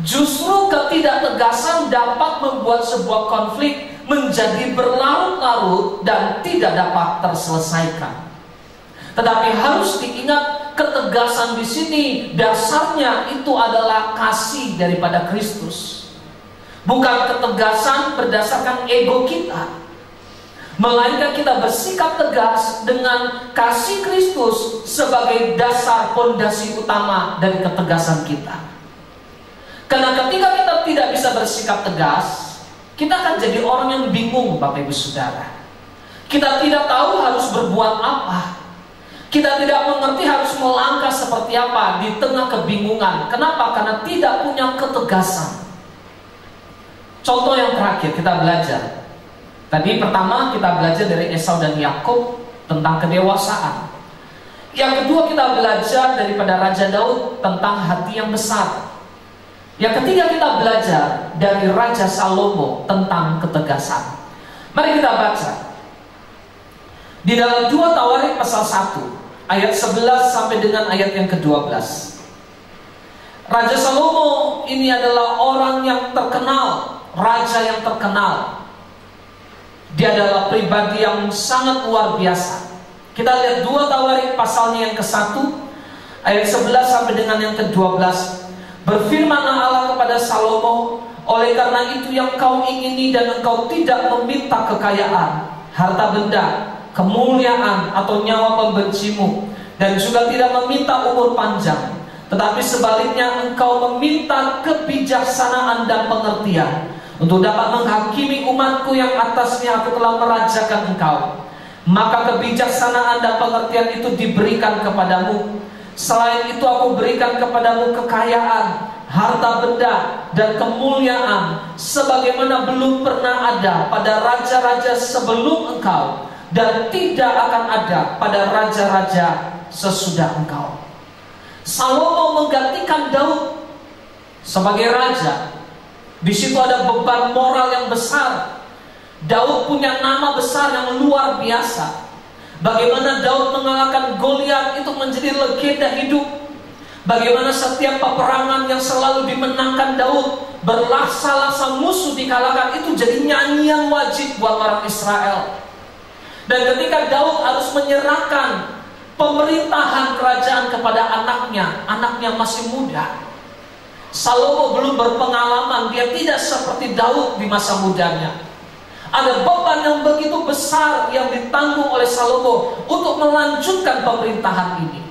Justru ketidaktegasan dapat membuat sebuah konflik menjadi berlarut-larut dan tidak dapat terselesaikan. Tetapi harus diingat, ketegasan di sini dasarnya itu adalah kasih daripada Kristus. Bukan ketegasan berdasarkan ego kita, melainkan kita bersikap tegas dengan kasih Kristus sebagai dasar fondasi utama dari ketegasan kita. Karena ketika kita tidak bisa bersikap tegas, kita akan jadi orang yang bingung, Bapak Ibu Saudara. Kita tidak tahu harus berbuat apa. Kita tidak mengerti harus melangkah seperti apa di tengah kebingungan. Kenapa? Karena tidak punya ketegasan. Contoh yang terakhir kita belajar. Tadi pertama kita belajar dari Esau dan Yakub tentang kedewasaan. Yang kedua kita belajar daripada Raja Daud tentang hati yang besar. Yang ketiga kita belajar dari Raja Salomo tentang ketegasan. Mari kita baca. Di dalam 2 Tawarik pasal 1 ayat 11 sampai dengan ayat yang ke-12. Raja Salomo ini adalah orang yang terkenal, raja yang terkenal. Dia adalah pribadi yang sangat luar biasa. Kita lihat 2 Tawarik pasalnya yang ke-1 ayat 11 sampai dengan yang ke-12. Berfirmanlah Allah kepada Salomo, oleh karena itu yang kau ingini dan engkau tidak meminta kekayaan, harta benda, kemuliaan atau nyawa pembencimu, dan juga tidak meminta umur panjang, tetapi sebaliknya engkau meminta kebijaksanaan dan pengertian untuk dapat menghakimi umatku yang atasnya aku telah merajakan engkau. Maka kebijaksanaan dan pengertian itu diberikan kepadamu. Selain itu aku berikan kepadamu kekayaan, harta benda, dan kemuliaan sebagaimana belum pernah ada pada raja-raja sebelum engkau, dan tidak akan ada pada raja-raja sesudah engkau. Salomo menggantikan Daud sebagai raja. Di situ ada beban moral yang besar. Daud punya nama besar yang luar biasa. Bagaimana Daud mengalahkan Goliat itu menjadi legenda hidup. Bagaimana setiap peperangan yang selalu dimenangkan Daud, berlaksa-laksa musuh dikalahkan, itu jadi nyanyian wajib buat orang Israel. Dan ketika Daud harus menyerahkan pemerintahan kerajaan kepada anaknya masih muda. Salomo belum berpengalaman, dia tidak seperti Daud di masa mudanya. Ada beban yang begitu besar yang ditanggung oleh Salomo untuk melanjutkan pemerintahan ini.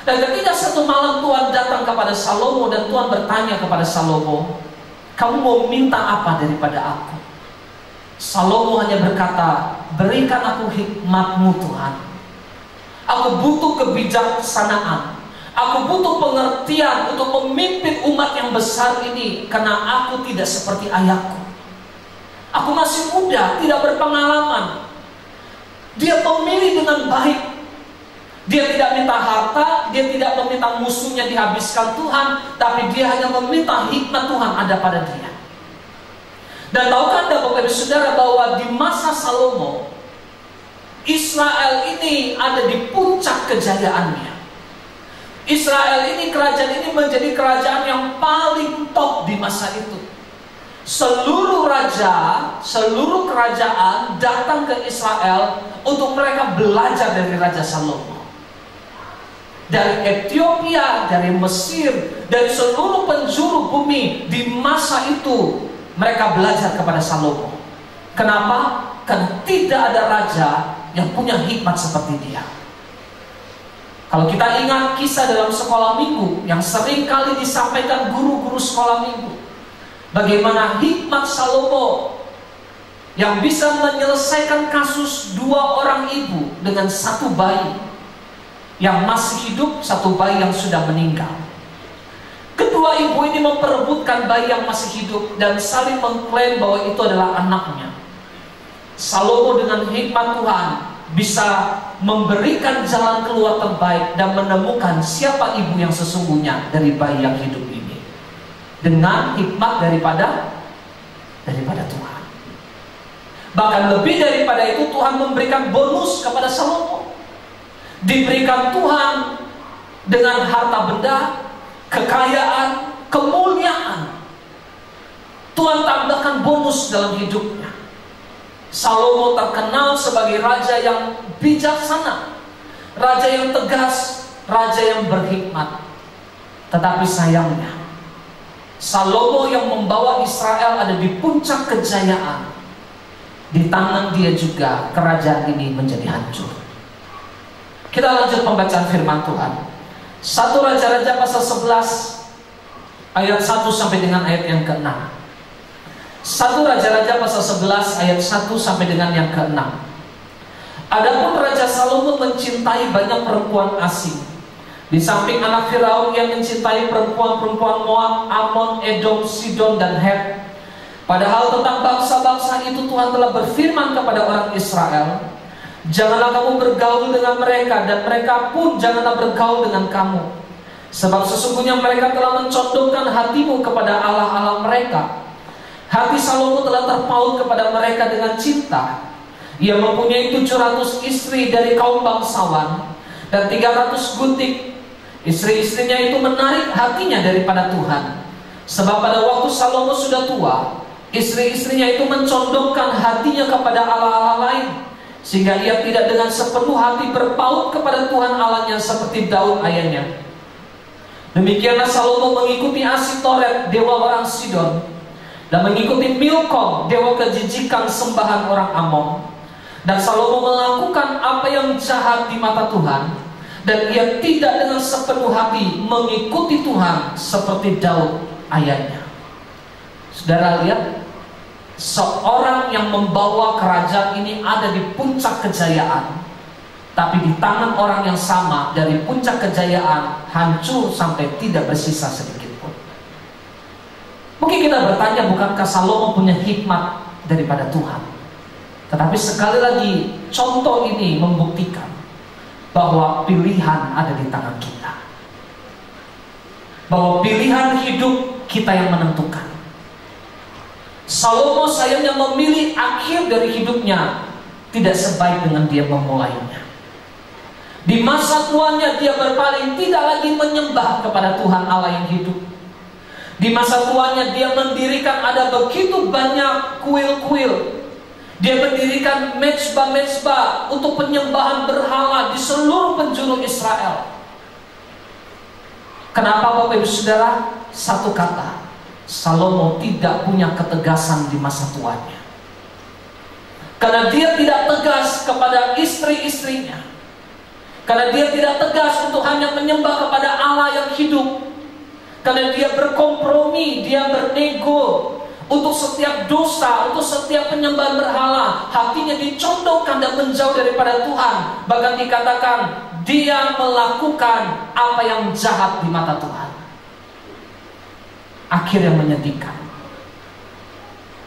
Dan ketika satu malam Tuhan datang kepada Salomo dan Tuhan bertanya kepada Salomo, "Kamu mau minta apa daripada aku?" Salomo hanya berkata, "Berikan aku hikmat-Mu Tuhan. Aku butuh kebijaksanaan. Aku butuh pengertian untuk memimpin umat yang besar ini, karena aku tidak seperti ayahku. Aku masih muda, tidak berpengalaman." Dia memilih dengan baik. Dia tidak minta harta, dia tidak meminta musuhnya dihabiskan Tuhan, tapi dia hanya meminta hikmat Tuhan ada pada dia. Dan tahukah Anda Bapak Ibu Saudara bahwa di masa Salomo, Israel ini ada di puncak kejayaannya. Israel ini, kerajaan ini menjadi kerajaan yang paling top di masa itu. Seluruh raja, seluruh kerajaan datang ke Israel untuk mereka belajar dari Raja Salomo. Dari Ethiopia, dari Mesir, dari seluruh penjuru bumi di masa itu mereka belajar kepada Salomo. Kenapa? Karena tidak ada raja yang punya hikmat seperti dia. Kalau kita ingat kisah dalam sekolah minggu yang sering kali disampaikan guru-guru sekolah minggu, bagaimana hikmat Salomo yang bisa menyelesaikan kasus 2 orang ibu dengan 1 bayi yang masih hidup, 1 bayi yang sudah meninggal. Kedua ibu ini memperebutkan bayi yang masih hidup dan saling mengklaim bahwa itu adalah anaknya. Salomo dengan hikmat Tuhan bisa memberikan jalan keluar terbaik dan menemukan siapa ibu yang sesungguhnya dari bayi yang hidup ini, dengan hikmat daripada Tuhan. Bahkan lebih daripada itu, Tuhan memberikan bonus kepada Salomo. Diberikan Tuhan dengan harta benda, kekayaan, kemuliaan. Tuhan tambahkan bonus dalam hidupnya. Salomo terkenal sebagai raja yang bijaksana, raja yang tegas, raja yang berhikmat. Tetapi sayangnya, Salomo yang membawa Israel ada di puncak kejayaan, di tangan dia juga kerajaan ini menjadi hancur. Kita lanjut pembacaan firman Tuhan. 1 Raja-Raja pasal 11 ayat 1 sampai dengan ayat yang ke-6. 1 Raja-Raja pasal 11 ayat 1 sampai dengan yang ke-6. Adapun Raja Salomo mencintai banyak perempuan asing. Di samping anak Firaun yang mencintai perempuan-perempuan Moab, Ammon, Edom, Sidon, dan Het. Padahal tentang bangsa-bangsa itu Tuhan telah berfirman kepada orang Israel, "Janganlah kamu bergaul dengan mereka, dan mereka pun janganlah bergaul dengan kamu. Sebab sesungguhnya mereka telah mencondongkan hatimu kepada allah-allah mereka." Hati Salomo telah terpaut kepada mereka dengan cinta. Ia mempunyai 700 istri dari kaum bangsawan dan 300 guntik. Istri-istrinya itu menarik hatinya daripada Tuhan. Sebab pada waktu Salomo sudah tua, istri-istrinya itu mencondongkan hatinya kepada allah-allah lain, sehingga ia tidak dengan sepenuh hati berpaut kepada Tuhan Allahnya seperti Daud ayahnya. Demikianlah Salomo mengikuti Asitoret, dewa orang Sidon, dan mengikuti Milkom, dewa kejijikan sembahan orang Amon. Dan Salomo melakukan apa yang jahat di mata Tuhan, dan ia tidak dengan sepenuh hati mengikuti Tuhan seperti Daud ayahnya. Saudara lihat, seorang yang membawa kerajaan ini ada di puncak kejayaan, tapi di tangan orang yang sama dari puncak kejayaan hancur sampai tidak bersisa sedikit pun. Mungkin kita bertanya, bukankah Salomo punya hikmat daripada Tuhan? Tetapi sekali lagi, contoh ini membuktikan bahwa pilihan ada di tangan kita, bahwa pilihan hidup kita yang menentukan. Salomo sayangnya memilih akhir dari hidupnya tidak sebaik dengan dia memulainya. Di masa tuanya dia berpaling, tidak lagi menyembah kepada Tuhan Allah yang hidup. Di masa tuanya dia mendirikan ada begitu banyak kuil-kuil. Dia mendirikan mezbah-mezbah untuk penyembahan berhala di seluruh penjuru Israel. Kenapa Bapak Ibu Saudara? Satu kata, Salomo tidak punya ketegasan di masa tuanya. Karena dia tidak tegas kepada istri-istrinya. Karena dia tidak tegas untuk hanya menyembah kepada Allah yang hidup. Karena dia berkompromi, dia bernego untuk setiap dosa, untuk setiap penyembahan berhala. Hatinya dicondongkan dan menjauh daripada Tuhan. Bahkan dikatakan dia melakukan apa yang jahat di mata Tuhan. Akhir yang menyedihkan.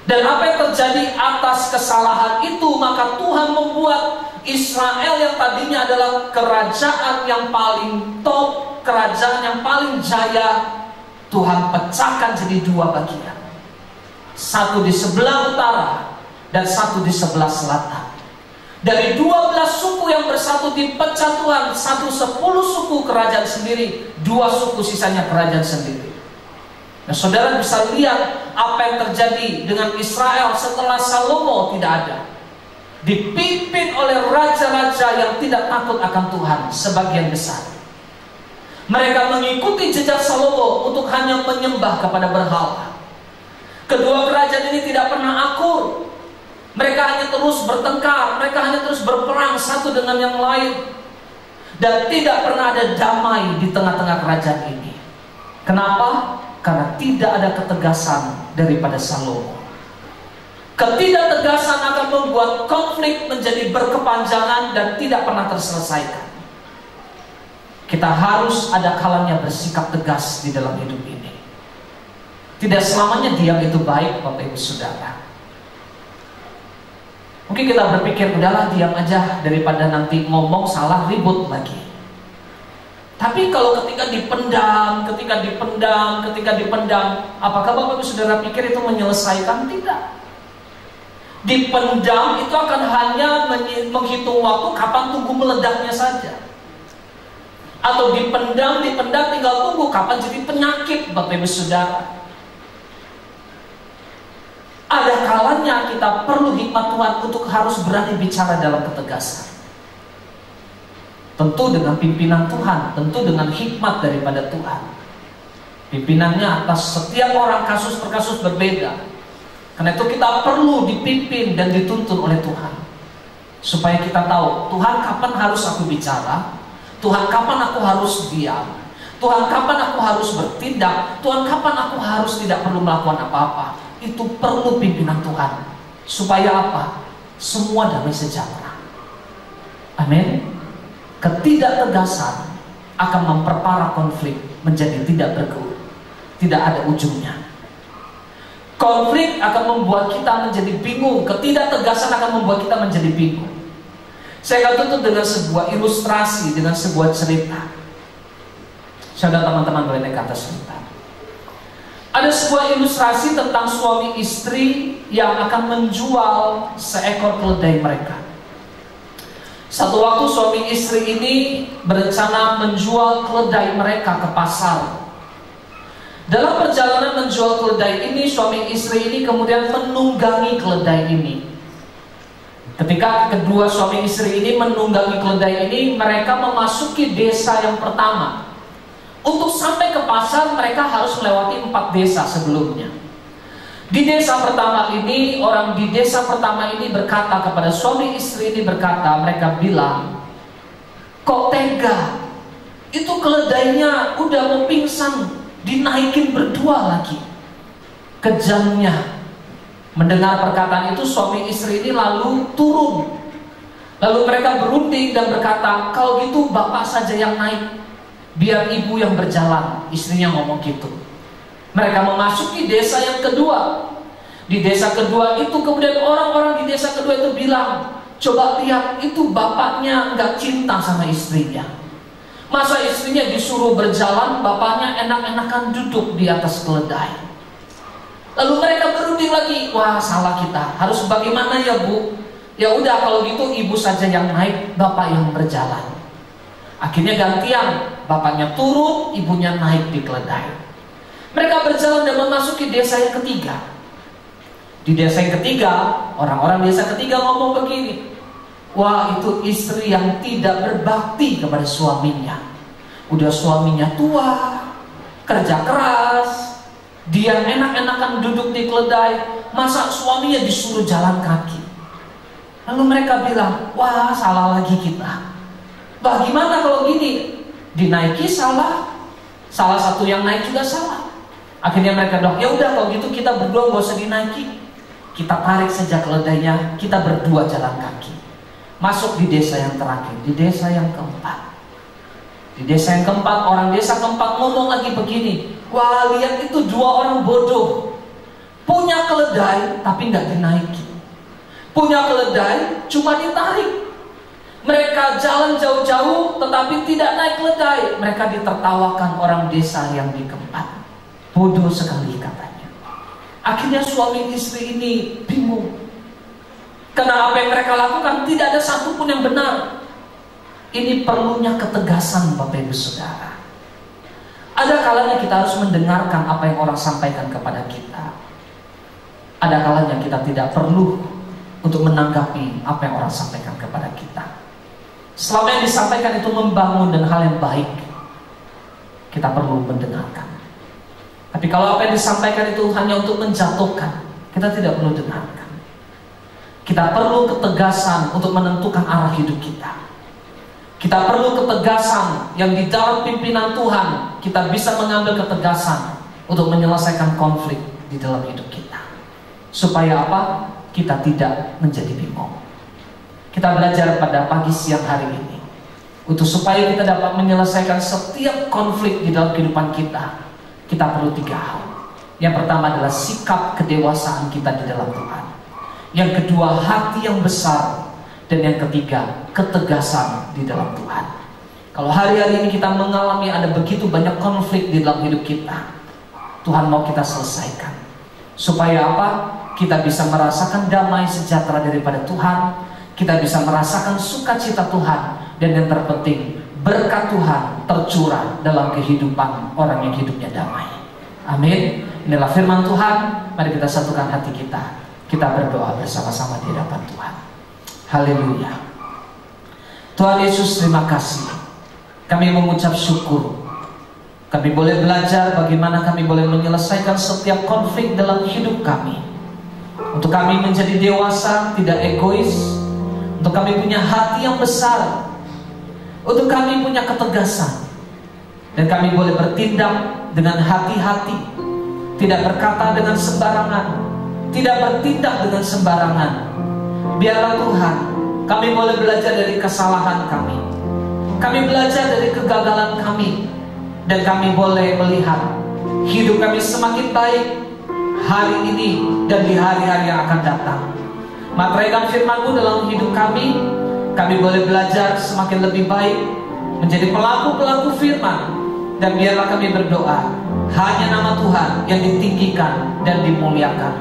Dan apa yang terjadi atas kesalahan itu, maka Tuhan membuat Israel yang tadinya adalah kerajaan yang paling top, kerajaan yang paling jaya, Tuhan pecahkan jadi dua bagian. Satu di sebelah utara dan satu di sebelah selatan. Dari 12 suku yang bersatu dipecah Tuhan, 10 suku kerajaan sendiri, 2 suku sisanya kerajaan sendiri. Nah, saudara bisa lihat apa yang terjadi dengan Israel setelah Salomo tidak ada. Dipimpin oleh raja-raja yang tidak takut akan Tuhan sebagian besar. Mereka mengikuti jejak Salomo untuk hanya menyembah kepada berhala. Kedua kerajaan ini tidak pernah akur. Mereka hanya terus bertengkar, mereka hanya terus berperang satu dengan yang lain. Dan tidak pernah ada damai di tengah-tengah kerajaan ini. Kenapa? Karena tidak ada ketegasan daripada Salomo. Ketidaktegasan akan membuat konflik menjadi berkepanjangan dan tidak pernah terselesaikan. Kita harus ada kalanya bersikap tegas di dalam hidup ini. Tidak selamanya diam itu baik, Bapak Ibu Saudara. Mungkin kita berpikir, udahlah diam aja daripada nanti ngomong salah ribut lagi. Tapi kalau ketika dipendam, apakah Bapak Ibu Saudara pikir itu menyelesaikan? Tidak. Dipendam itu akan hanya menghitung waktu kapan tunggu meledaknya saja. Atau dipendam tinggal tunggu kapan jadi penyakit, Bapak Ibu Saudara. Ada kalanya kita perlu hikmat Tuhan untuk harus berani bicara dalam ketegasan. Tentu dengan pimpinan Tuhan, tentu dengan hikmat daripada Tuhan. Pimpinannya atas setiap orang kasus per kasus berbeda. Karena itu kita perlu dipimpin dan dituntun oleh Tuhan. Supaya kita tahu, Tuhan kapan harus aku bicara, Tuhan kapan aku harus diam, Tuhan kapan aku harus bertindak, Tuhan kapan aku harus tidak perlu melakukan apa-apa. Itu perlu pimpinan Tuhan. Supaya apa? Semua damai sejahtera. Amin. Ketidaktegasan akan memperparah konflik menjadi tidak berkeut, tidak ada ujungnya. Konflik akan membuat kita menjadi bingung. Ketidaktegasan akan membuat kita menjadi bingung. Saya akan tutup dengan sebuah ilustrasi, dengan sebuah cerita. Saudara teman-teman boleh naik ke atas sebentar. Ada sebuah ilustrasi tentang suami istri yang akan menjual seekor keledai mereka. Satu waktu suami istri ini berencana menjual keledai mereka ke pasar. Dalam perjalanan menjual keledai ini, suami istri ini kemudian menunggangi keledai ini. Ketika kedua suami istri ini menunggangi keledai ini, mereka memasuki desa yang pertama. Untuk sampai ke pasar, mereka harus melewati 4 desa sebelumnya. Di desa pertama ini, orang di desa pertama ini berkata kepada suami istri ini mereka bilang, kok tega? Itu keledainya udah mau pingsan, dinaikin berdua lagi. Kejamnya. Mendengar perkataan itu, suami istri ini lalu turun. Lalu mereka berunding dan berkata, kalau gitu bapak saja yang naik, biar ibu yang berjalan. Istrinya ngomong gitu. Mereka memasuki desa yang kedua. Di desa kedua itu kemudian orang-orang di desa kedua itu bilang, coba lihat, itu bapaknya nggak cinta sama istrinya. Masa istrinya disuruh berjalan, bapaknya enak-enakan duduk di atas keledai. Lalu mereka berunding lagi, wah salah kita, harus bagaimana ya bu? Ya udah kalau gitu ibu saja yang naik, bapak yang berjalan. Akhirnya gantian, bapaknya turun, ibunya naik di keledai. Mereka berjalan dan memasuki desa yang ketiga. Di desa yang ketiga, orang-orang desa ketiga ngomong begini, wah, itu istri yang tidak berbakti kepada suaminya. Udah suaminya tua, kerja keras, dia enak-enakan duduk di keledai, masa suaminya disuruh jalan kaki. Lalu mereka bilang, wah, salah lagi kita. Bagaimana kalau gini? Dinaiki salah, salah satu yang naik juga salah. Akhirnya mereka bilang, ya udah kalau gitu kita berdua gak usah dinaiki. Kita tarik saja keledainya, kita berdua jalan kaki. Masuk di desa yang terakhir, di desa yang keempat. Di desa yang keempat, orang desa keempat ngomong lagi begini, wah, lihat itu dua orang bodoh. Punya keledai tapi nggak dinaiki. Punya keledai cuma ditarik. Mereka jalan jauh-jauh tetapi tidak naik keledai. Mereka ditertawakan orang desa yang di keempat. Bodoh sekali katanya. Akhirnya suami istri ini bingung. Karena apa yang mereka lakukan tidak ada satupun yang benar. Ini perlunya ketegasan Bapak Ibu Saudara. Ada kalanya kita harus mendengarkan apa yang orang sampaikan kepada kita. Ada kalanya kita tidak perlu untuk menanggapi apa yang orang sampaikan kepada kita. Selama yang disampaikan itu membangun dan hal yang baik, kita perlu mendengarkan. Tapi kalau apa yang disampaikan itu hanya untuk menjatuhkan, kita tidak perlu dengarkan. Kita perlu ketegasan untuk menentukan arah hidup kita. Kita perlu ketegasan yang di dalam pimpinan Tuhan kita bisa mengambil ketegasan untuk menyelesaikan konflik di dalam hidup kita. Supaya apa? Kita tidak menjadi bingung. Kita belajar pada pagi siang hari ini untuk supaya kita dapat menyelesaikan setiap konflik di dalam kehidupan kita. Kita perlu 3 hal. Yang pertama adalah sikap kedewasaan kita di dalam Tuhan. Yang kedua, hati yang besar. Dan yang ketiga, ketegasan di dalam Tuhan. Kalau hari-hari ini kita mengalami ada begitu banyak konflik di dalam hidup kita, Tuhan mau kita selesaikan. Supaya apa? Kita bisa merasakan damai sejahtera daripada Tuhan. Kita bisa merasakan sukacita Tuhan. Dan yang terpenting, berkat Tuhan tercurah dalam kehidupan orang yang hidupnya damai. Amin. Inilah firman Tuhan. Mari kita satukan hati kita. Kita berdoa bersama-sama di hadapan Tuhan. Haleluya. Tuhan Yesus, terima kasih. Kami mengucap syukur. Kami boleh belajar bagaimana kami boleh menyelesaikan setiap konflik dalam hidup kami. Untuk kami menjadi dewasa, tidak egois. Untuk kami punya hati yang besar. Untuk kami punya ketegasan. Dan kami boleh bertindak dengan hati-hati. Tidak berkata dengan sembarangan. Tidak bertindak dengan sembarangan. Biarlah Tuhan, kami boleh belajar dari kesalahan kami. Kami belajar dari kegagalan kami. Dan kami boleh melihat hidup kami semakin baik hari ini dan di hari-hari yang akan datang. Materaikan firman-Mu dalam hidup kami. Kami boleh belajar semakin lebih baik, menjadi pelaku-pelaku firman. Dan biarlah kami berdoa, hanya nama Tuhan yang ditinggikan dan dimuliakan.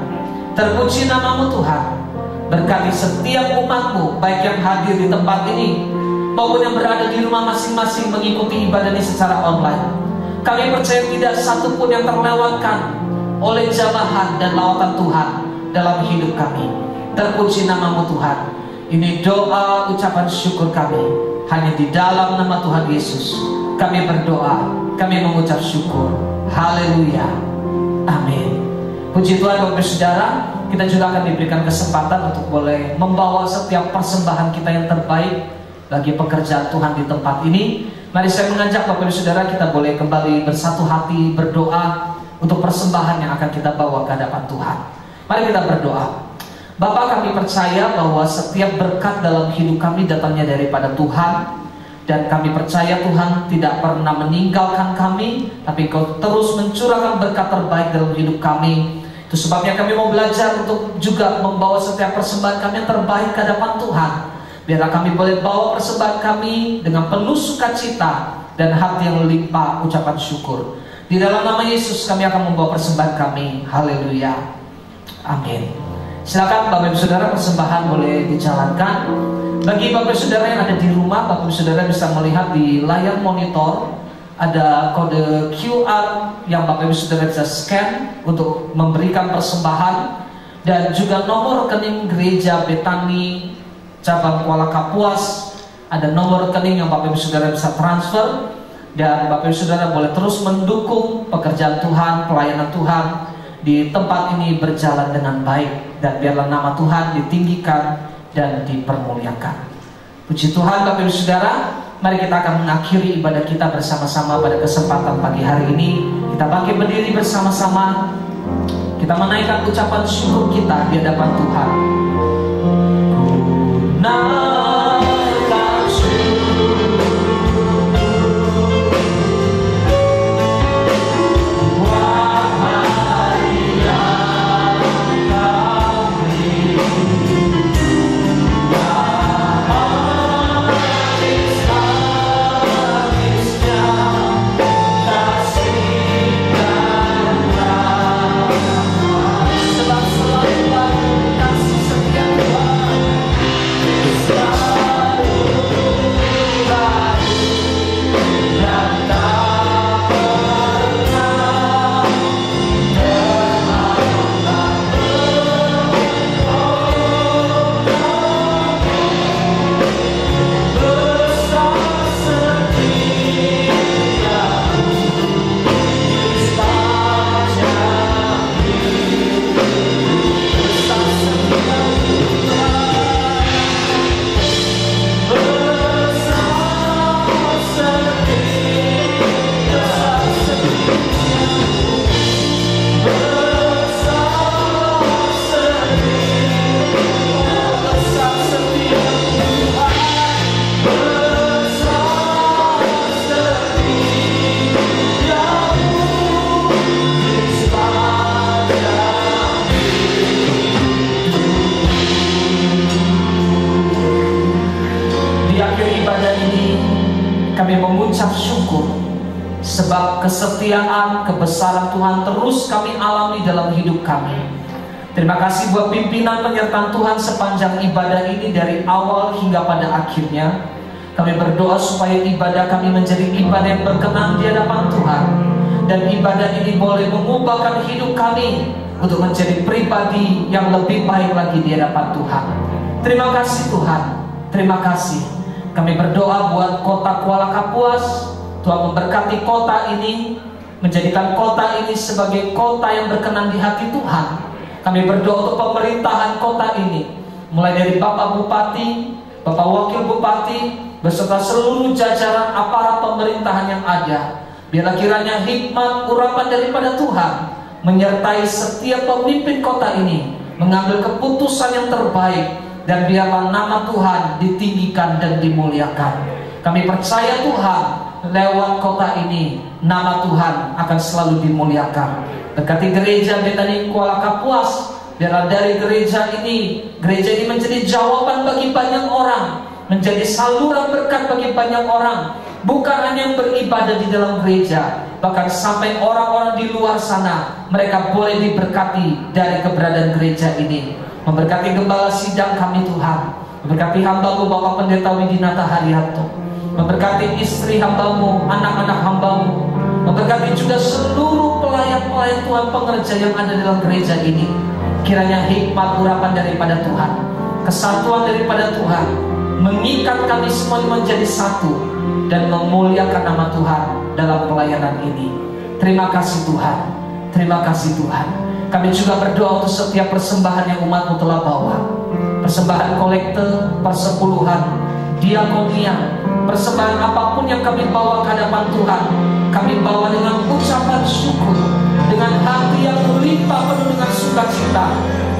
Terpuji nama-Mu Tuhan. Berkati setiap umat-Mu, baik yang hadir di tempat ini maupun yang berada di rumah masing-masing mengikuti ibadah ini secara online. Kami percaya tidak satu pun yang terlewatkan oleh jamahan dan lawatan Tuhan dalam hidup kami. Terpuji nama-Mu Tuhan. Ini doa ucapan syukur kami. Hanya di dalam nama Tuhan Yesus kami berdoa, kami mengucap syukur. Haleluya. Amin. Puji Tuhan Bapak Saudara. Kita juga akan diberikan kesempatan untuk boleh membawa setiap persembahan kita yang terbaik bagi pekerjaan Tuhan di tempat ini. Mari saya mengajak Bapak Ibu Saudara, kita boleh kembali bersatu hati berdoa untuk persembahan yang akan kita bawa ke hadapan Tuhan. Mari kita berdoa. Bapa, kami percaya bahwa setiap berkat dalam hidup kami datangnya daripada Tuhan. Dan kami percaya Tuhan tidak pernah meninggalkan kami, tapi Kau terus mencurahkan berkat terbaik dalam hidup kami. Itu sebabnya kami mau belajar untuk juga membawa setiap persembahan kami yang terbaik ke hadapan Tuhan. Biarlah kami boleh bawa persembahan kami dengan penuh sukacita dan hati yang limpah ucapan syukur. Di dalam nama Yesus kami akan membawa persembahan kami. Haleluya. Amin. Silakan Bapak Ibu Saudara, persembahan boleh dijalankan. Bagi Bapak Ibu Saudara yang ada di rumah, Bapak Ibu Saudara bisa melihat di layar monitor ada kode QR yang Bapak Ibu Saudara bisa scan untuk memberikan persembahan, dan juga nomor rekening Gereja Betani Cabang Kuala Kapuas. Ada nomor rekening yang Bapak Ibu Saudara bisa transfer, dan Bapak Ibu Saudara boleh terus mendukung pekerjaan Tuhan, pelayanan Tuhan di tempat ini berjalan dengan baik, dan biarlah nama Tuhan ditinggikan dan dipermuliakan. Puji Tuhan Bapak Ibu Saudara, mari kita akan mengakhiri ibadah kita bersama-sama pada kesempatan pagi hari ini. Kita bangkit berdiri bersama-sama, kita menaikkan ucapan syukur kita di hadapan Tuhan. Naikkan syukur, sebab kesetiaan, kebesaran Tuhan terus kami alami dalam hidup kami. Terima kasih buat pimpinan penyertaan Tuhan sepanjang ibadah ini dari awal hingga pada akhirnya. Kami berdoa supaya ibadah kami menjadi ibadah yang berkenan di hadapan Tuhan, dan ibadah ini boleh mengubahkan hidup kami untuk menjadi pribadi yang lebih baik lagi di hadapan Tuhan. Terima kasih Tuhan, terima kasih. Kami berdoa buat kota Kuala Kapuas. Tuhan memberkati kota ini, menjadikan kota ini sebagai kota yang berkenan di hati Tuhan. Kami berdoa untuk pemerintahan kota ini, mulai dari Bapak Bupati, Bapak Wakil Bupati, beserta seluruh jajaran aparat pemerintahan yang ada. Biarlah kiranya hikmat urapan daripada Tuhan menyertai setiap pemimpin kota ini, mengambil keputusan yang terbaik, dan biarlah nama Tuhan ditinggikan dan dimuliakan. Kami percaya Tuhan, lewat kota ini nama Tuhan akan selalu dimuliakan. Berkati Gereja Betani Kuala Kapuas, biarlah dari gereja ini menjadi jawaban bagi banyak orang, menjadi saluran berkat bagi banyak orang. Bukan hanya yang beribadah di dalam gereja, bahkan sampai orang-orang di luar sana, mereka boleh diberkati dari keberadaan gereja ini. Memberkati gembala sidang kami Tuhan, memberkati hamba-Mu Bapak Pendeta Widinata Haryanto, memberkati istri hamba-Mu, anak-anak hamba-Mu, memberkati juga seluruh pelayan-pelayan Tuhan, pengerja yang ada dalam gereja ini. Kiranya hikmat urapan daripada Tuhan, kesatuan daripada Tuhan, mengikat kami semua menjadi satu dan memuliakan nama Tuhan dalam pelayanan ini. Terima kasih Tuhan, terima kasih Tuhan. Kami juga berdoa untuk setiap persembahan yang umat-Mu telah bawa, persembahan kolekte, persepuluhan, diakonia, persembahan apapun yang kami bawa ke hadapan Tuhan, kami bawa dengan ucapan syukur, dengan hati yang melimpah penuh dengan sukacita.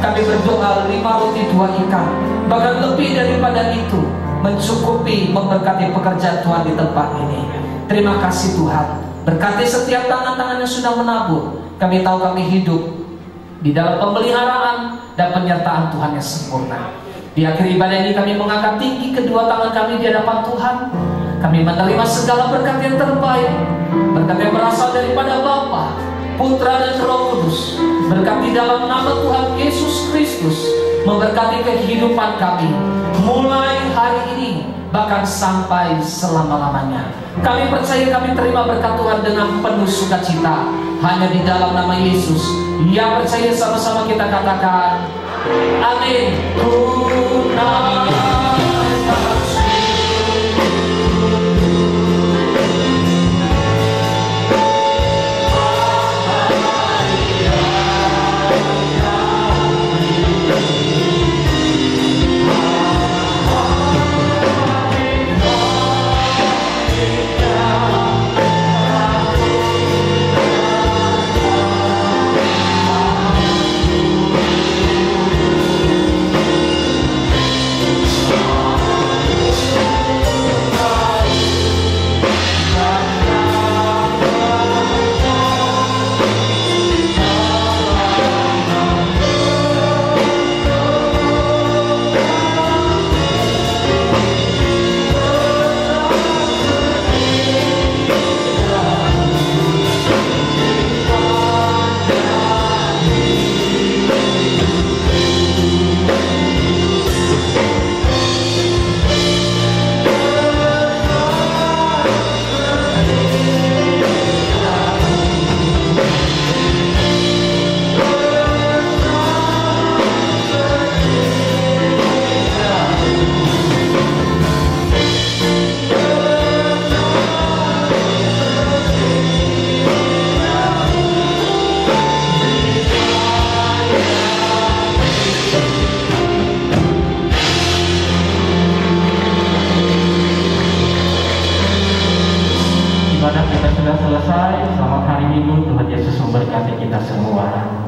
Kami berdoa 5 roti 2 ikan, bahkan lebih daripada itu, mencukupi memberkati pekerjaan Tuhan di tempat ini. Terima kasih Tuhan. Berkati setiap tangan-tangan yang sudah menabur. Kami tahu kami hidup di dalam pemeliharaan dan penyertaan Tuhan yang sempurna. Di akhir ibadah ini kami mengangkat tinggi kedua tangan kami di hadapan Tuhan. Kami menerima segala berkat yang terbaik, berkat yang berasal daripada Bapa, Putra dan Roh Kudus. Berkati dalam nama Tuhan Yesus Kristus, memberkati kehidupan kami mulai hari ini bahkan sampai selama-lamanya. Kami percaya kami terima berkat Tuhan dengan penuh sukacita hanya di dalam nama Yesus. Yang percaya sama-sama kita katakan amin. Ibadah kita sudah selesai. Selamat hari Minggu. Tuhan Yesus memberkati kita semua.